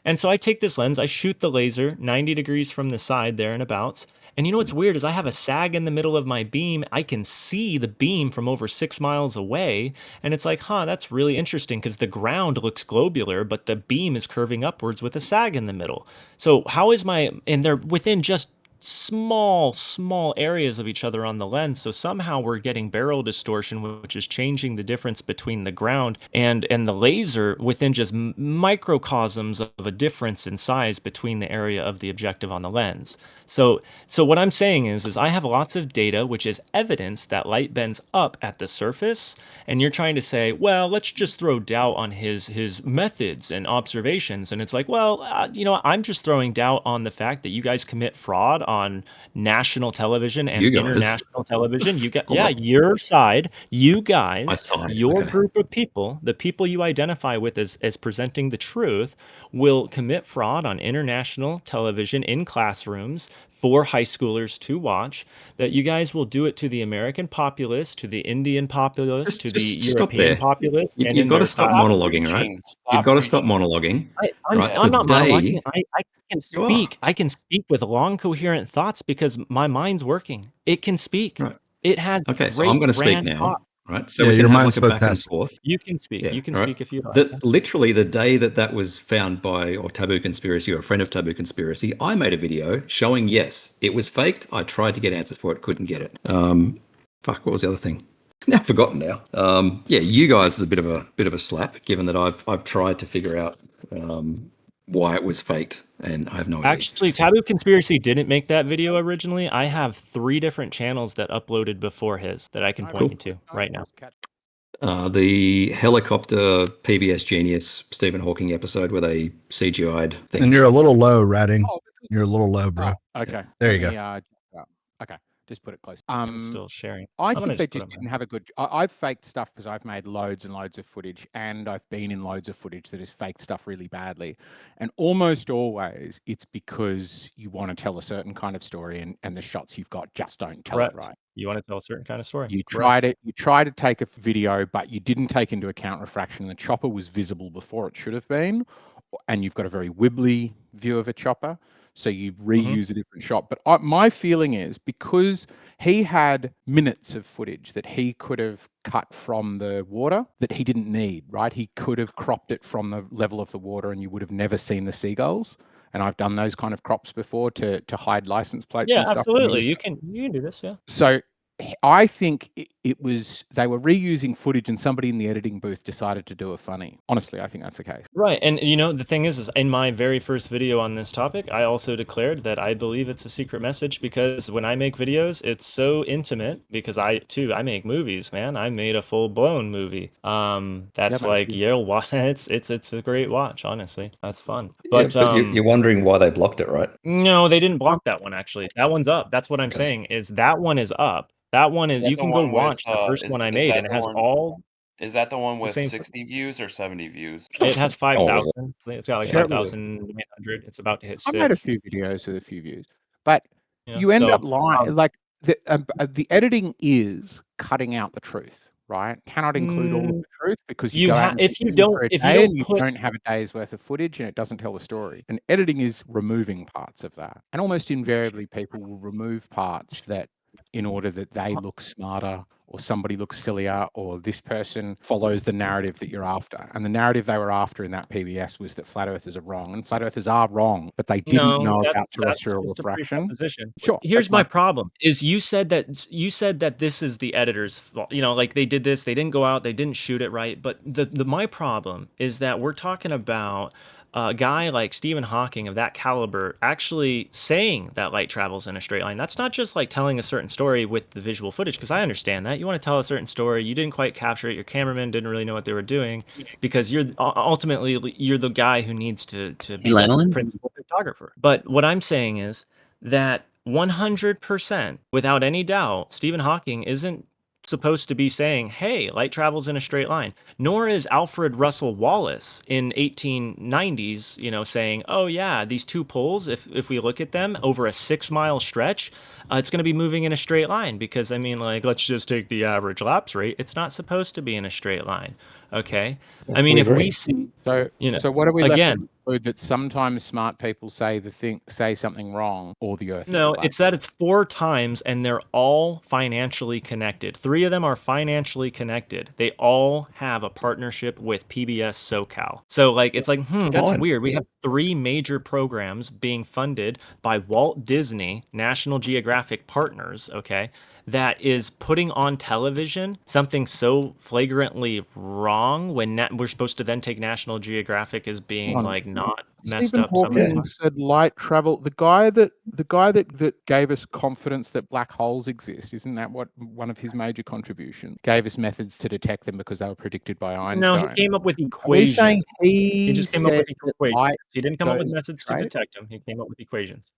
And so I take this lens, I shoot the laser 90 degrees from the side there and abouts. And you know what's weird is I have a sag in the middle of my beam. I can see the beam from over 6 miles away. And it's like, huh, that's really interesting because the ground looks globular, but the beam is curving upwards with a sag in the middle. So how is my, and they're within just small areas of each other on the lens. So somehow we're getting barrel distortion, which is changing the difference between the ground and the laser within just microcosms of a difference in size between the area of the objective on the lens. So what I'm saying is I have lots of data which is evidence that light bends up at the surface, and you're trying to say, well, let's just throw doubt on his methods and observations. And it's like, well, I'm just throwing doubt on the fact that you guys commit fraud on national television and You guys. international television. You got, Oh, yeah, your side, you guys, my side. your Okay. group of people, the people you identify with as presenting the truth, will commit fraud on international television in classrooms for high schoolers to watch. That you guys will do it to the American populace, to the Indian populace, to the Just stop European there. populace, and You've in got to their stop class. Stop monologuing, right? preaching. You've Stop got to stop preaching. monologuing, I'm right? I'm The not monologuing. day I can you are, speak. I can speak with long, coherent thoughts because my mind's working. It can speak. right? It has Okay, so I'm great going to speak grand now, thoughts. right? So Yeah, we can your have mind's like a back and fantastic. forth. You can speak. Yeah, You can right. speak if you like. Literally the day that was found by or Taboo Conspiracy or a friend of Taboo Conspiracy, I made a video showing yes, it was faked. I tried to get answers for it, couldn't get it. Fuck, what was the other thing? I've forgotten now. Yeah, you guys is a bit of a slap, given that I've tried to figure out why it was faked, and I have no idea. Actually, Taboo Conspiracy didn't make that video originally. I have 3 different channels that uploaded before his that I can point you to right now. The helicopter PBS Genius Stephen Hawking episode where they CGI'd things. And you're a little low, Ratting. You're a little low, bro. Okay. There you go. Okay. Just put it close. I'm still sharing. I I'm gonna think they put just 'em in. didn't have a good. I've faked stuff because I've made loads and loads of footage, and I've been in loads of footage that has faked stuff really badly. And almost always, it's because you want to tell a certain kind of story, and the shots you've got just don't tell Correct. it right. You want to tell a certain kind of story. You Correct. try to take a video, but you didn't take into account refraction. The chopper was visible before it should have been, and you've got a very wibbly view of a chopper. So you reuse a different shot. But my feeling is because he had minutes of footage that he could have cut from the water that he didn't need, right? He could have cropped it from the level of the water and you would have never seen the seagulls. And I've done those kind of crops before to hide license plates Yeah, and stuff. absolutely. You can do this, yeah. So I think it was they were reusing footage and somebody in the editing booth decided to do a funny. Honestly, I think that's the case. Right. And the thing is in my very first video on this topic, I also declared that I believe it's a secret message because when I make videos, it's so intimate because I make movies, man. I made a full-blown movie. That's like you'll watch it's a great watch, honestly. That's fun. But you're wondering why they blocked it, right? No, they didn't block that one actually. That one's up. That's what I'm saying is that one is up. That one is that you the can go one with, watch the first one I made and it has all Is that the one with same 60 views or 70 views? It has Oh, is 5,000. It's got like Yeah. 5,800. It's about to hit I made a 6. few videos with a few views, but Yeah, you end so, up lying. Like the editing is cutting out the truth, right? Cannot include all of the truth because you You go ha- out and if you shoot don't- for a if you day don't and you put- don't have a day's worth of footage and it doesn't tell the story. And editing is removing parts of that. And almost invariably, people will remove parts that in order that they look smarter or somebody looks sillier or this person follows the narrative that you're after. And the narrative they were after in that PBS was that flat earthers are wrong. And flat earthers are wrong, but they didn't know about terrestrial just a refraction. presupposition. Sure. Here's my problem is you said that this is the editor's fault. Like they did this, they didn't go out, they didn't shoot it right. But my problem is that we're talking about a guy like Stephen Hawking of that caliber actually saying that light travels in a straight line. That's not just like telling a certain story with the visual footage, because I understand that. You want to tell a certain story, you didn't quite capture it, your cameraman didn't really know what they were doing, because you're the guy who needs to be the principal photographer. But what I'm saying is that 100%, without any doubt, Stephen Hawking isn't supposed to be saying, hey, light travels in a straight line, nor is Alfred Russel Wallace in 1890s, saying, oh yeah, these two poles, if we look at them over a 6-mile stretch, it's going to be moving in a straight line because, let's just take the average lapse rate. It's not supposed to be in a straight line. Okay. If we see, So what are we left with? conclude that sometimes smart people say something wrong, or the Earth is No, flat. it's that it's 4 times, and they're all financially connected. 3 of them are financially connected. They all have a partnership with PBS SoCal. So, like, it's like, that's Fine. weird. We have 3 major programs being funded by Walt Disney, National Geographic Partners, okay, that is putting on television something so flagrantly wrong when we're supposed to then take National Geographic as being, Hold on. like, not messed Stephen up some of the Hawking time. said light travel. The guy that gave us confidence that black holes exist, isn't that what one of his major contributions? Gave us methods to detect them because they were predicted by No, he Einstein. came up with Are we saying equations. He he just came up said with that equations. light He didn't come up with goes methods to straight? detect them. He came up with equations.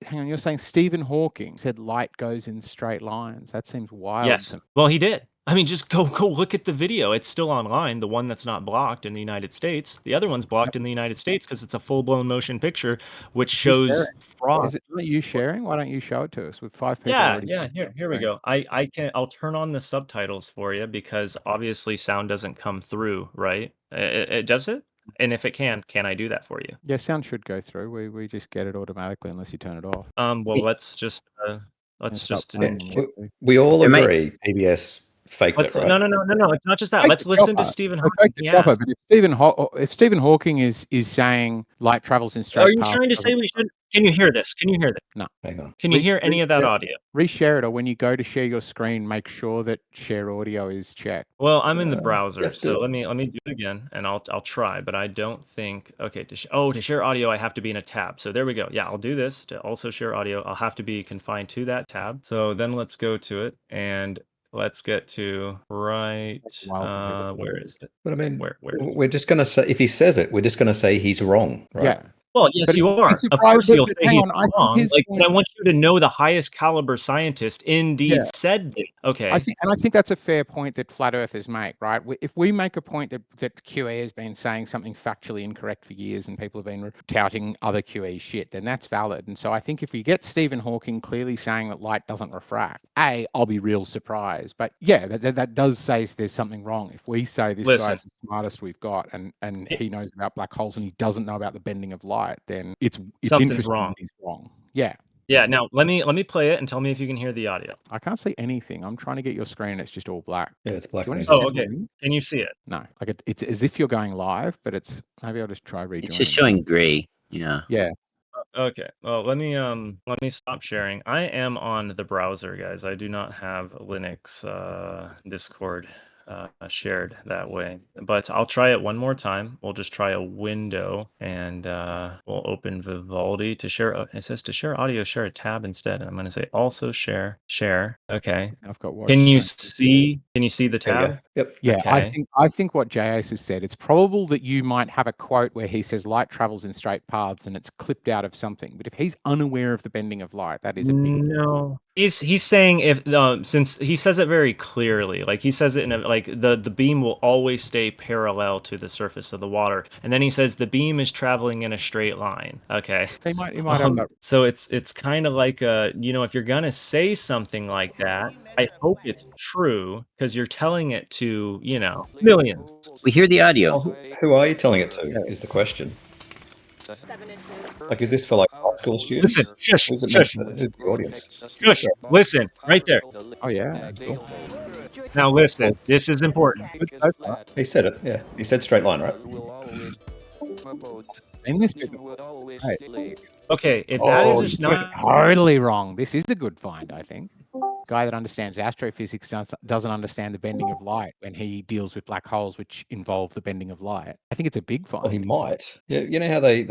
Hang on, you're saying Stephen Hawking said light goes in straight lines. That seems wild Yes. to me. Well, he did. I mean, just go look at the video. It's still online, the one that's not blocked in the United States. The other one's blocked in the United States because it's a full-blown motion picture, which Who's shows sharing? fraud. Is it not you sharing? Why don't you show it to us with 5 people Yeah, already? yeah. Here we go. I'll turn on the subtitles for you because obviously sound doesn't come through, right? It does it? And if it can I do that for you? Yeah, sound should go through. We just get it automatically unless you turn it off. Well, let's just And stop Yeah, playing. we all It might- agree PBS faked let's it, right? no. It's not just that. Fake Let's the listen to chopper. Stephen They Hawking. fake the He chopper, asked, but if Stephen Hawking is saying light travels in are straight you paths, trying to say we should? Can you hear this? Can you hear this? No. Hang on. Can you hear any of that audio? Reshare it, or when you go to share your screen, make sure that share audio is checked. Well, I'm in the Yeah, browser, do so it. let me do it again, and I'll try. But I don't think to share audio, I have to be in a tab. So there we go. Yeah, I'll do this to also share audio. I'll have to be confined to that tab. So then let's go to it and let's get to right. Where is it? But I mean, Where is we're just going to say, if he says it, we're just going to say he's wrong, right? Yeah. Well, yes, But you it's are. Of surprising- course, you'll but say hang he's on, I think wrong. his Like, but I point- want you to know the highest caliber scientist indeed Yeah. said this. Okay. I think that's a fair point that flat earthers make, right? If we make a point that QE has been saying something factually incorrect for years and people have been touting other QE shit, then that's valid. And so I think if we get Stephen Hawking clearly saying that light doesn't refract, I'll be real surprised. But yeah, that does say there's something wrong. If we say this guy's the smartest we've got and he knows about black holes and he doesn't know about the bending of light, then it's Something's interesting wrong. that he's wrong. Yeah. Yeah. Now let me play it and tell me if you can hear the audio. I can't see anything. I'm trying to get your screen. It's just all black. Yeah, it's black. Do you want and to Oh, send okay. a link? Can you see it? No, like it's as if you're going live, but it's maybe I'll just try rejoining. It's just showing gray. Yeah. Yeah. Okay. Well, let me stop sharing. I am on the browser, guys. I do not have Linux Discord shared that way. But I'll try it one more time. We'll just try a window and we'll open Vivaldi to share. It says to share audio, share a tab instead. I'm going to say also share. Okay. I've got watch Can you screen. see the There you go. tab? Yep. Yeah, Okay. I think what JAS has said, it's probable that you might have a quote where he says light travels in straight paths and it's clipped out of something. But if he's unaware of the bending of light, that is a big No. He's saying if since he says it very clearly, like he says it in a, like the beam will always stay parallel to the surface of the water, and then he says the beam is traveling in a straight line. Okay. He might have that. So it's kind of like if you're gonna say something like that, I hope it's true because you're telling it to millions. We hear the audio. Oh, who are you telling it to? Is the question. Like, is this for like high school students? Listen, shush, Who's it shush, meant for? Who's the audience? shush. Listen, right there. Oh yeah. Cool. Now listen, this is important. Good so far. He said it. Yeah, he said straight line, right? In this bit, Okay, if that is oh, just you're not totally wrong. This is a good find, I think. Guy that understands astrophysics doesn't understand the bending of light when he deals with black holes, which involve the bending of light. I think it's a big find. Well, he might. Yeah, you know how they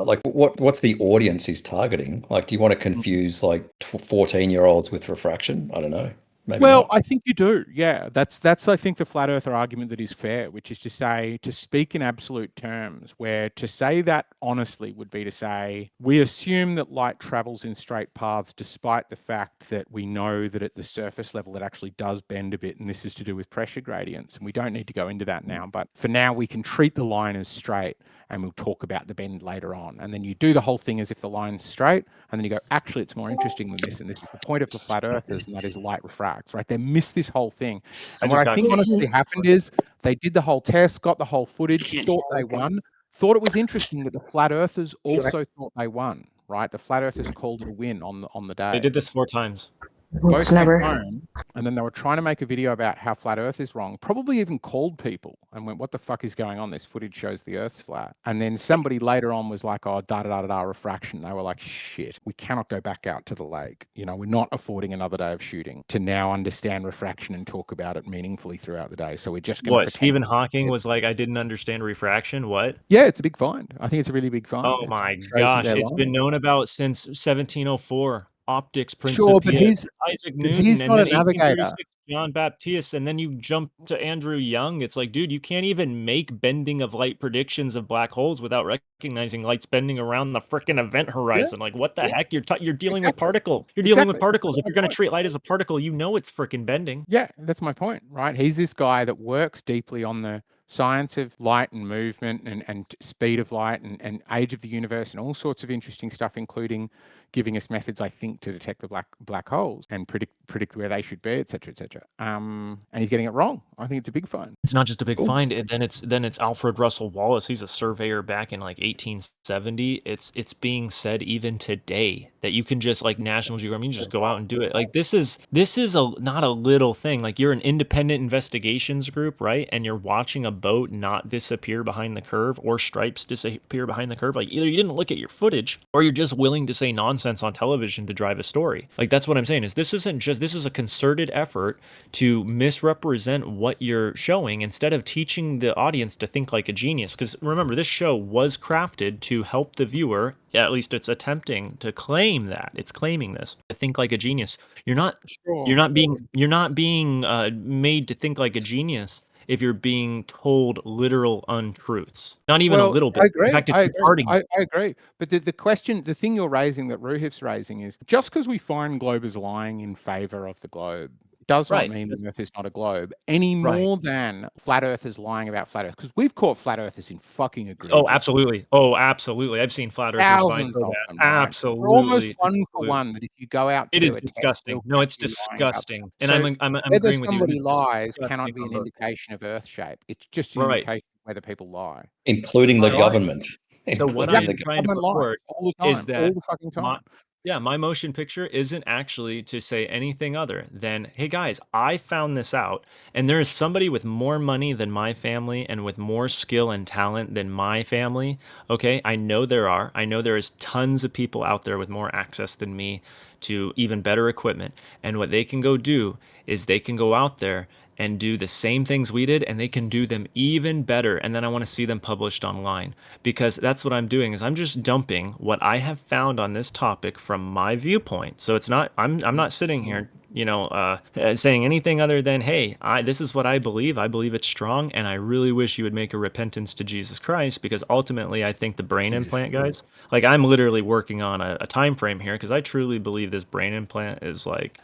like what's the audience he's targeting? Like, do you want to confuse like 14-year-olds with refraction? I don't know. Maybe Well, not. I think you do. Yeah, that's I think the flat earther argument that is fair, which is to speak in absolute terms, where to say that honestly would be to say we assume that light travels in straight paths, despite the fact that we know that at the surface level it actually does bend a bit, and this is to do with pressure gradients. And we don't need to go into that now, but for now we can treat the line as straight. and we'll talk about the bend later on. And then you do the whole thing as if the line's straight, and then you go, actually, it's more interesting than this, and this is the point of the flat earthers, and that is light refracts, right? They missed this whole thing. And what I think honestly happened is they did the whole test, got the whole footage, thought they won, thought it was interesting that the flat earthers also thought they won, right? The flat earthers called it a win on the day. They did this 4 times. Both came home, and then they were trying to make a video about how flat Earth is wrong. Probably even called people and went, "What the fuck is going on? This footage shows the Earth's flat." And then somebody later on was like, "Oh, da da da da refraction." They were like, "Shit, we cannot go back out to the lake. You know, we're not affording another day of shooting to now understand refraction and talk about it meaningfully throughout the day. So we're just going to." What, Stephen Hawking was like, "I didn't understand refraction." What? Yeah, it's a big find. I think it's a really big find. Oh my gosh, it's been known about since 1704. Optics Principia. Sure, but he's Isaac Newton, and not then a navigator. 1836 John Baptist, and then you jump to Andrew Young. It's like, dude, you can't even make bending of light predictions of black holes without recognizing light's bending around the freaking event horizon. Like, what the heck? You're dealing with particles. You're dealing with particles. If you're going to treat light as a particle, you know it's freaking bending. Yeah, that's my point, right? He's this guy that works deeply on the science of light and movement and speed of light and age of the universe and all sorts of interesting stuff, including giving us methods, I think, to detect the black holes and predict where they should be, et cetera, et cetera. And he's getting it wrong. I think it's a big find. It's not just a big find. And then it's Alfred Russel Wallace. He's a surveyor back in like 1870. It's being said even today that you can just, like, National Geographic, you can just go out and do it. Like, this is not a little thing. Like, you're an independent investigations group, right? And you're watching a boat not disappear behind the curve or stripes disappear behind the curve. Like, either you didn't look at your footage or you're just willing to say nonsense on television to drive a story. Like, that's what I'm saying, is this is a concerted effort to misrepresent what you're showing instead of teaching the audience to think like a genius. Because remember, this show was crafted to help the viewer, at least it's attempting to claim that. It's claiming this, to think like a genius. You're not being made to think like a genius if you're being told literal untruths. Not even a little bit. I agree. In fact, it's retarding. I agree. But the question, the thing you're raising, that Ruhif's raising, is just because we find globers lying in favor of the globe does not mean the Earth is not a globe any more than flat Earthers lying about flat Earth. Because we've caught flat Earthers in fucking agreement. Oh, absolutely. I've seen flat Earthers lie so bad. Absolutely. We're almost one for one that if you go out to it is disgusting. No, it's disgusting. And I'm whether agreeing with you. Somebody lies cannot be an indication of Earth shape. It's just an indication of whether people lie, including the government. So what I'm trying to report is that all the fucking time. My motion picture isn't actually to say anything other than, hey guys, I found this out, and there is somebody with more money than my family and with more skill and talent than my family. Okay, I know there is tons of people out there with more access than me to even better equipment, and what they can go do is they can go out there and do the same things we did, and they can do them even better. And then I want to see them published online, because that's what I'm doing, is I'm just dumping what I have found on this topic from my viewpoint. So it's not, I'm not sitting here, saying anything other than, hey, this is what I believe it's strong, and I really wish you would make a repentance to Jesus Christ, because ultimately I think the brain implant, guys, like, I'm literally working on a time frame here, because I truly believe this brain implant is like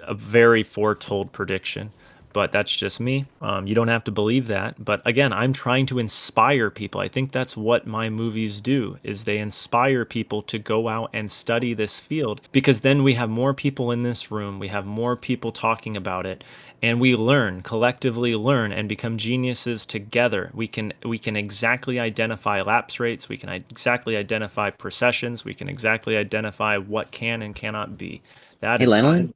a very foretold prediction. But that's just me. You don't have to believe that. But again, I'm trying to inspire people. I think that's what my movies do, is they inspire people to go out and study this field, because then we have more people in this room. We have more people talking about it, and we collectively learn and become geniuses together. We can exactly identify lapse rates. We can exactly identify precessions. We can exactly identify what can and cannot be. Hey, Lanolin,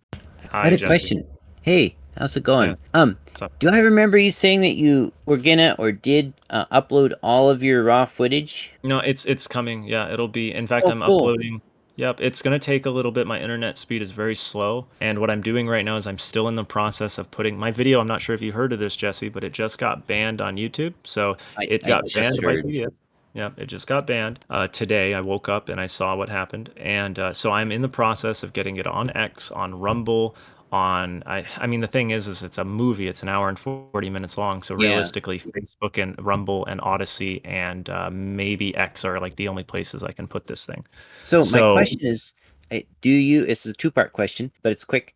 I had a question. Hey, how's it going? Yeah. Do I remember you saying that you were gonna or did upload all of your raw footage? No, it's coming. Yeah, it'll be. In fact, I'm uploading. Yep, it's gonna take a little bit. My internet speed is very slow, and what I'm doing right now is I'm still in the process of putting my video. I'm not sure if you heard of this, Jesse, but it just got banned on YouTube. So it got banned by PDF. Yeah, it just got banned. Today, I woke up and I saw what happened. And so I'm in the process of getting it on X, on Rumble, I mean, the thing is it's a movie. It's an hour and 40 minutes long. So realistically, Facebook and Rumble and Odyssey and maybe X are like the only places I can put this thing. So my question is, it's a two-part question, but it's quick.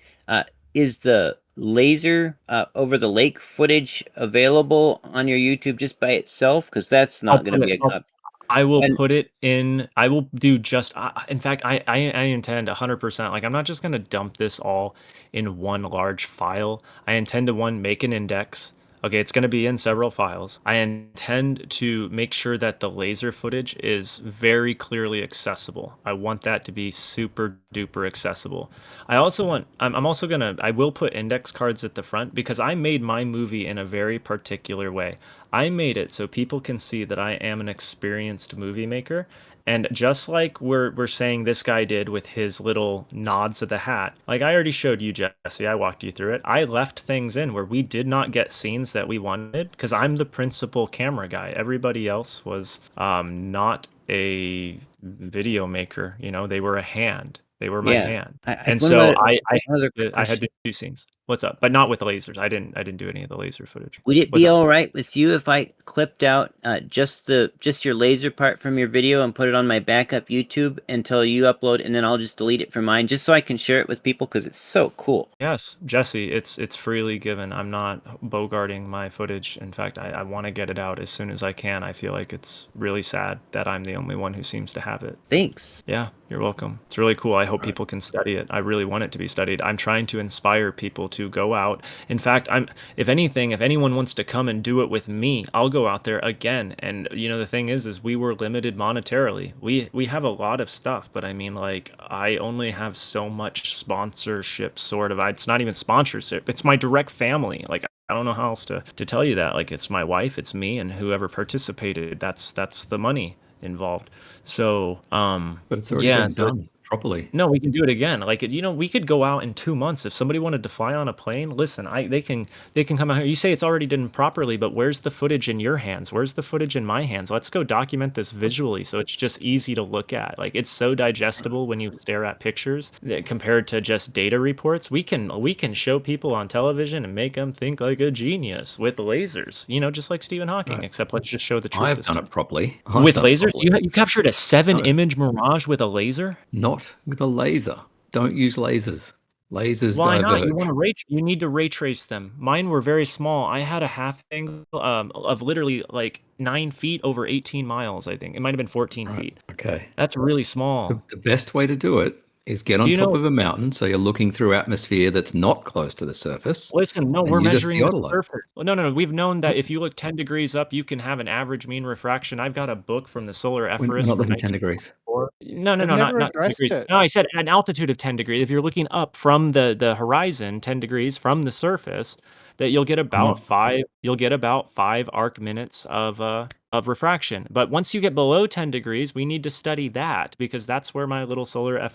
Is the laser over the lake footage available on your YouTube just by itself? Because that's I'll not going to put be it. a cop. I will And put it in. I will do just. In fact, I intend 100%. Like I'm not just gonna dump this all in one large file. I intend to make an index. Okay, it's going to be in several files. I intend to make sure that the laser footage is very clearly accessible. I want that to be super duper accessible. I also want, I'm also going to, I will put index cards at the front because I made my movie in a very particular way. I made it so people can see that I am an experienced movie maker. And just like we're saying this guy did with his little nods of the hat, like I already showed you, Jesse, I walked you through it. I left things in where we did not get scenes that we wanted because I'm the principal camera guy. Everybody else was not a video maker. You know, they were a hand. They were my yeah, hand. I And one so other, another quick I had question. to do scenes. What's up? But not with lasers. I didn't do any of the laser footage. Would it What's be up? all right with you if I clipped out just your laser part from your video and put it on my backup YouTube until you upload, and then I'll just delete it from mine just so I can share it with people because it's so cool. Yes, Jesse, it's freely given. I'm not bogarting my footage. In fact, I want to get it out as soon as I can. I feel like it's really sad that I'm the only one who seems to have it. Thanks. Yeah, you're welcome. It's really cool. I hope people can study it. I really want it to be studied. I'm trying to inspire people to go out. In fact, if anything, if anyone wants to come and do it with me, I'll go out there again. And you know, the thing is we were limited monetarily. We have a lot of stuff, but I mean, like, I only have so much sponsorship, sort of. It's not even sponsorship. It's my direct family. Like, I don't know how else to tell you that. Like, it's my wife, it's me, and whoever participated. That's the money involved. So, But it's already yeah, been so done properly. no, we can do it again. Like, you know, we could go out in 2 months if somebody wanted to fly on a plane. Listen, they can come out here. You say it's already done properly, but where's the footage in your hands? Where's the footage in my hands? Let's go document this visually so it's just easy to look at. Like, it's so digestible when you stare at pictures compared to just data reports. We can show people on television and make them think like a genius with lasers. You know, just like Stephen Hawking, Right. except let's just show the truth I've this done time. it properly. I've With done it lasers, properly. you captured a No. 7-image mirage with a laser. Not with a laser. Don't use lasers. Lasers Why not? diverge. You need to ray trace them. Mine were very small. I had a half angle of literally like 9 feet over 18 miles, I think. It might have been 14 Right. feet. Okay. That's really The, small. the best way to do it is get Do on you top know? of a mountain so you're looking through atmosphere that's not close to the surface Listen, no, and we're use a measuring the theodolite. surface. Well, no. We've known that if you look 10 degrees up, you can have an average mean refraction. I've got a book from the Solar We're Ephesus not from looking 10 degrees. 1944. No, They've not never 10 addressed degrees. it. No, I said an altitude of 10 degrees. If you're looking up from the horizon, 10 degrees from the surface, that you'll get I'm about not. 5 arc minutes of refraction. But once you get below 10 degrees, we need to study that because that's where my little solar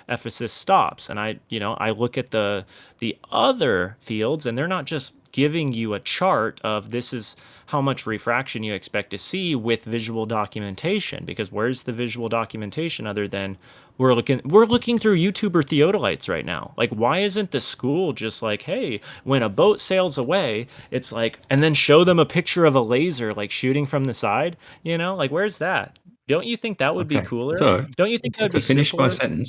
Ephesus stops. And I look at the other fields, and they're not just giving you a chart of this is how much refraction you expect to see with visual documentation, because where's the visual documentation other than we're looking through YouTuber theodolites right now. Like, why isn't the school just like, hey, when a boat sails away, it's like, and then show them a picture of a laser like shooting from the side, like, where's that? Don't you think that would be Okay. cooler? So Don't you think that would to be finish my simpler?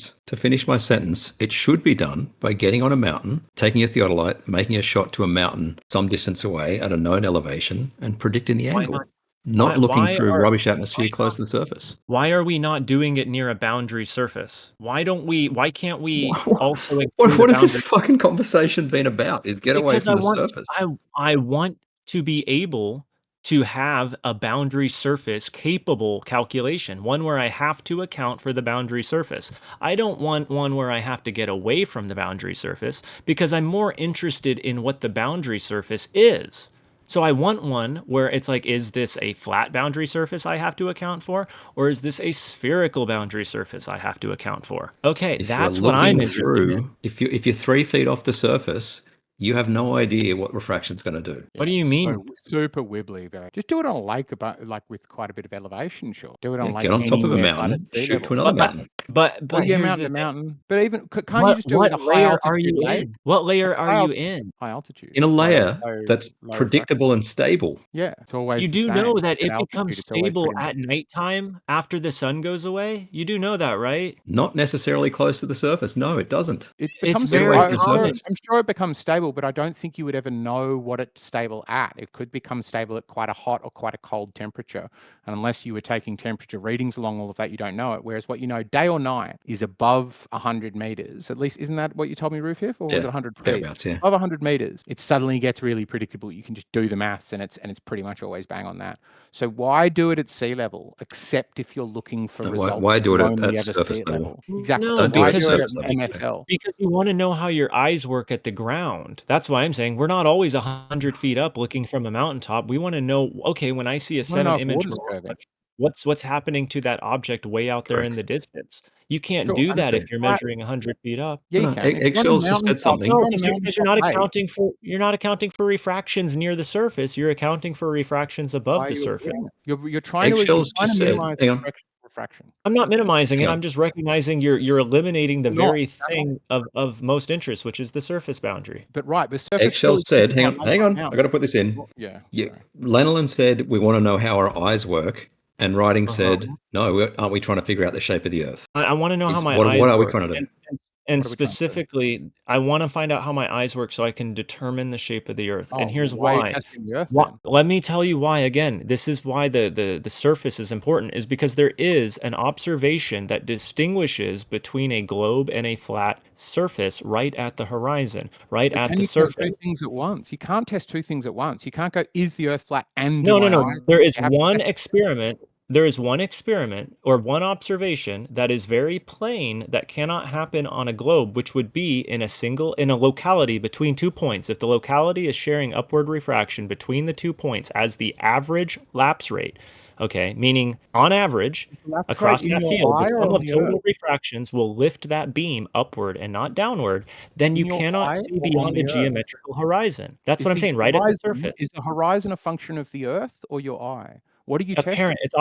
sentence, it should be done by getting on a mountain, taking a theodolite, making a shot to a mountain some distance away at a known elevation, and predicting the Why angle. not? Not looking Why through are rubbish why atmosphere close to the surface. Why are we not doing it near a boundary surface? Why can't we What, also what, include a what has this boundary? fucking conversation been about? Is get away Because from the surface. I want to be able to have a boundary surface capable calculation, one where I have to account for the boundary surface. I don't want one where I have to get away from the boundary surface because I'm more interested in what the boundary surface is. So I want one where it's like, is this a flat boundary surface I have to account for? Or is this a spherical boundary surface I have to account for? Okay, If you're that's what I'm looking interested in. through, if you're 3 feet off the surface, you have no idea what refraction's going to do. What do you mean? So super wibbly. Just do it on a lake about like with quite a bit of elevation. Sure, do it on Yeah, like get on top of a anywhere but at mountain, sea shoot level. to another But mountain. But yeah, here's mountain the to thing. mountain. But even can't you just do it with a What high layer are altitude you layer? in? What layer Like are high you altitude, in? high altitude. In a layer Low that's low refraction. predictable and stable. Yeah, it's always You the do same. know that At it altitude, becomes it's always stable pretty much at nighttime after the sun goes away? You do know that, right? Not necessarily close to the surface. No, it doesn't. it It's becomes Get away very from the surface. I'm sure it becomes stable, but I don't think you would ever know what it's stable at. It could become stable at quite a hot or quite a cold temperature. And unless you were taking temperature readings along all of that, you don't know it. Whereas what you know day or night is above 100 meters. At least, isn't that what you told me, Rufif? Or was Yeah, it 100 feet? thereabouts, yeah. Above 100 meters, it suddenly gets really predictable. You can just do the maths and it's pretty much always bang on that. So why do it at sea level, except if you're looking for No, results why do you it only at ever surface see at level? level? Exactly. No, Don't do it Why at do it at surface level. MSL? because you wanna know how your eyes work at the ground. That's why I'm saying we're not always 100 feet up looking from a mountaintop. We wanna know, okay, when I see a I wanna know 7 if image water's curving. mirage, what's happening to that object way out there in Correct. the distance? You can't Sure, do and if that it's if you're flat, measuring 100 feet up. yeah, you No, can. If you're on a Eggshells just said mountaintop, if something. No, you're on a because you're mountaintop not lake, accounting for refractions near the surface. You're accounting for refractions why above are the you surface. avoiding it? You're trying Eggshells to just said, minimize hang on, refraction. I'm not minimizing hang it. on. I'm just recognizing you're eliminating the You're not. very thing of most interest, which is the surface boundary. But right, the surface still Eggshells said, exists hang on on, hang on, I got to put this in. Well, yeah, Yeah, sorry. Lanolin said we want to know how our eyes work, and writing Uh-huh. said, no, aren't we trying to figure out the shape of the Earth? I wanna know how my What eyes are we work, trying to do? and What are we trying to do? specifically, I wanna find out how my eyes work so I can determine the shape of the Earth, Oh, and well, here's why are you why. testing the Earth then? Let me tell you why again. This is why the surface is important, is because there is an observation that distinguishes between a globe and a flat surface right at the horizon, right But at can the you test two surface. things at once? You can't test two things at once. You can't go, is the Earth flat and do No, no, my no. eyes? There is You have to one test it. experiment. There is one experiment or one observation that is very plain that cannot happen on a globe, which would be in a locality between 2 points. If the locality is sharing upward refraction between the 2 points as the average lapse rate, okay, meaning on average Is the lapse rate across in that your field, the eye or sum on of the Earth? total refractions will lift that beam upward and not downward, then In you your cannot eye see or on beyond the the Earth? geometrical horizon. That's Is what I'm the saying, right at the surface. horizon a function of the Earth or your eye? What are you testing? Apparent, it's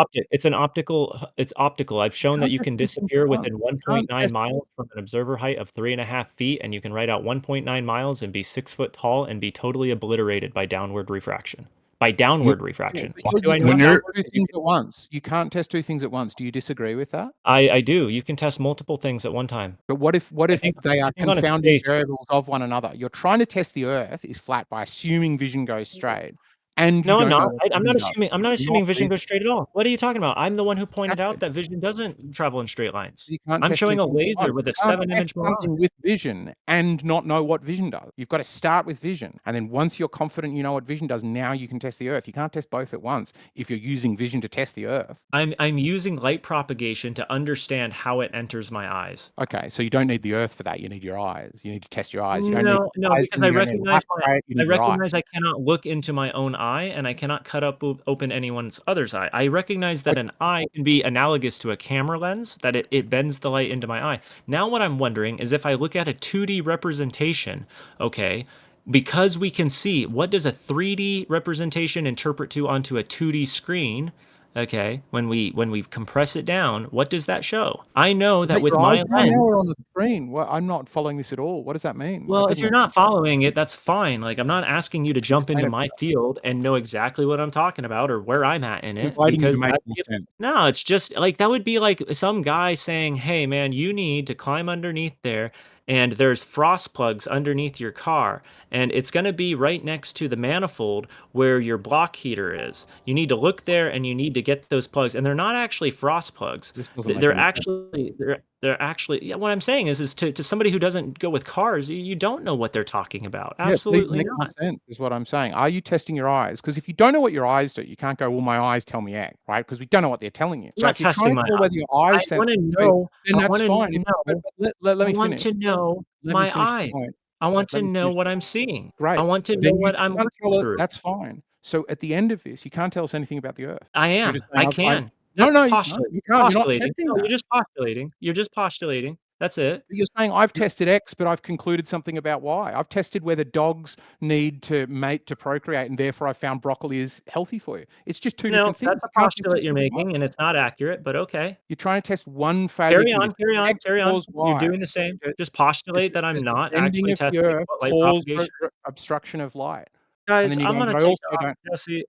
optical. I've You shown that can't you test can two things at disappear once. within You can't 1.9 test miles from an observer height of 3.5 feet, and you can write out 1.9 miles and be 6 foot tall and be totally obliterated by downward refraction. By You- downward Yeah, refraction. but Why do you I know when can't downward? you're test two Because you things can at once. You can't test two things at once. Do you disagree with that? I do. You can test multiple things at one time. But what if I think they are depending on its confounding space. variables of one another? You're trying to test the Earth is flat by assuming vision goes straight, and you No, I'm don't know not. what I'm vision not does. assuming I'm not You're not assuming vision goes reasoning. straight at all. What are you talking about? I'm the one who pointed out Exactly. that vision doesn't travel in straight lines. You can't I'm test two showing a things at laser once. with You a can't 7 test image mirage. something with vision and not know what vision does. You've got to start with vision, and then once you're confident you know what vision does, now you can test the Earth. You can't test both at once if you're using vision to test the Earth. I'm using light propagation to understand how it enters my eyes. Okay, so you don't need the Earth for that. You need your eyes. You need to test your eyes. You don't need No, no, eyes, because and you don't need light rate. You I need your eye. recognize I cannot look into my own eye, and I cannot cut up open anyone's other's eye. I recognize that an eye can be analogous to a camera lens, that it bends the light into my eye. Now what I'm wondering is if I look at a 2D representation, okay, because we can see, what does a 3D representation interpret to onto a 2D screen? Okay, when we compress it down, what does that show? I know Is that that with your eyes my now? Now lens. we're on the screen. Well, I'm not following this at all. What does that mean? That Well, if doesn't you're make not sense. following it, that's fine. Like, I'm not asking you to jump Explain into it. my field and know exactly what I'm talking about or where I'm at in I'm it inviting you because to make that more sense. no, it's just like that would be like some guy saying, "Hey, man, you need to climb underneath there, and there's frost plugs underneath your car, and it's going to be right next to the manifold where your block heater is. You need to look there, and you need to get those plugs." And they're not actually frost plugs. This doesn't make They're any sense. actually they're actually yeah, what I'm saying is to somebody who doesn't go with cars, you don't know what they're talking about. Yeah, please Absolutely make more not. sense is what I'm saying. Are you testing your eyes? Because if you don't know what your eyes do, you can't go, well, my eyes tell me X, right? Because we don't know what they're telling you. I'm So not if you're trying testing to my tell whether your I eyes sense, wanna then know I that's wanna fine. know Let I me want finish. to know Let me my finish the eyes. point. I want Let to me know finish what the I'm point. seeing. I Great. want to know Then you what I'm can't looking tell it. through. That's fine. So at the end of this, you can't tell us anything about the Earth. I You're am. just saying, I I can. no, That's no, you can't. postulating. You can't. You're not Postulating. testing No, that. you're just postulating. You're just postulating. That's it. You're saying I've tested X, but I've concluded something about Y. I've tested whether dogs need to mate to procreate, and therefore I found broccoli is healthy for you. It's just two No, different things. that's a You can't test postulate it you're with one. making, and it's not accurate, but okay. You're trying to test one failure Carry case. on, carry on, X carry on. cause You're Y. doing the same. Does Just postulate that I'm does the not bending actually of the testing Earth what light cause propagation. obstruction of light? And Guys, then you I'm go, gonna "I take also off, don't." Jesse.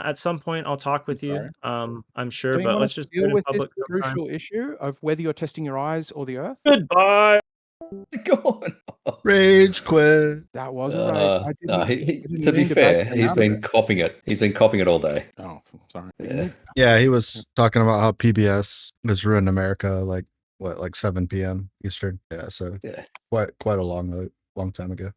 At some point I'll talk with you. Sorry. I'm sure, Don't you but wanna let's just do deal it in with this public sometime. crucial issue of whether you're testing your eyes or the Earth? Goodbye. Go on. Rage quit. That was a rage. I No, didn't to be mean to back fair, them he's out of been it. copying it. He's been copying it all day. Oh, sorry. Yeah. Yeah, he was talking about how PBS has ruined America, like 7 p.m. Eastern. Yeah, so Yeah. quite a long time ago.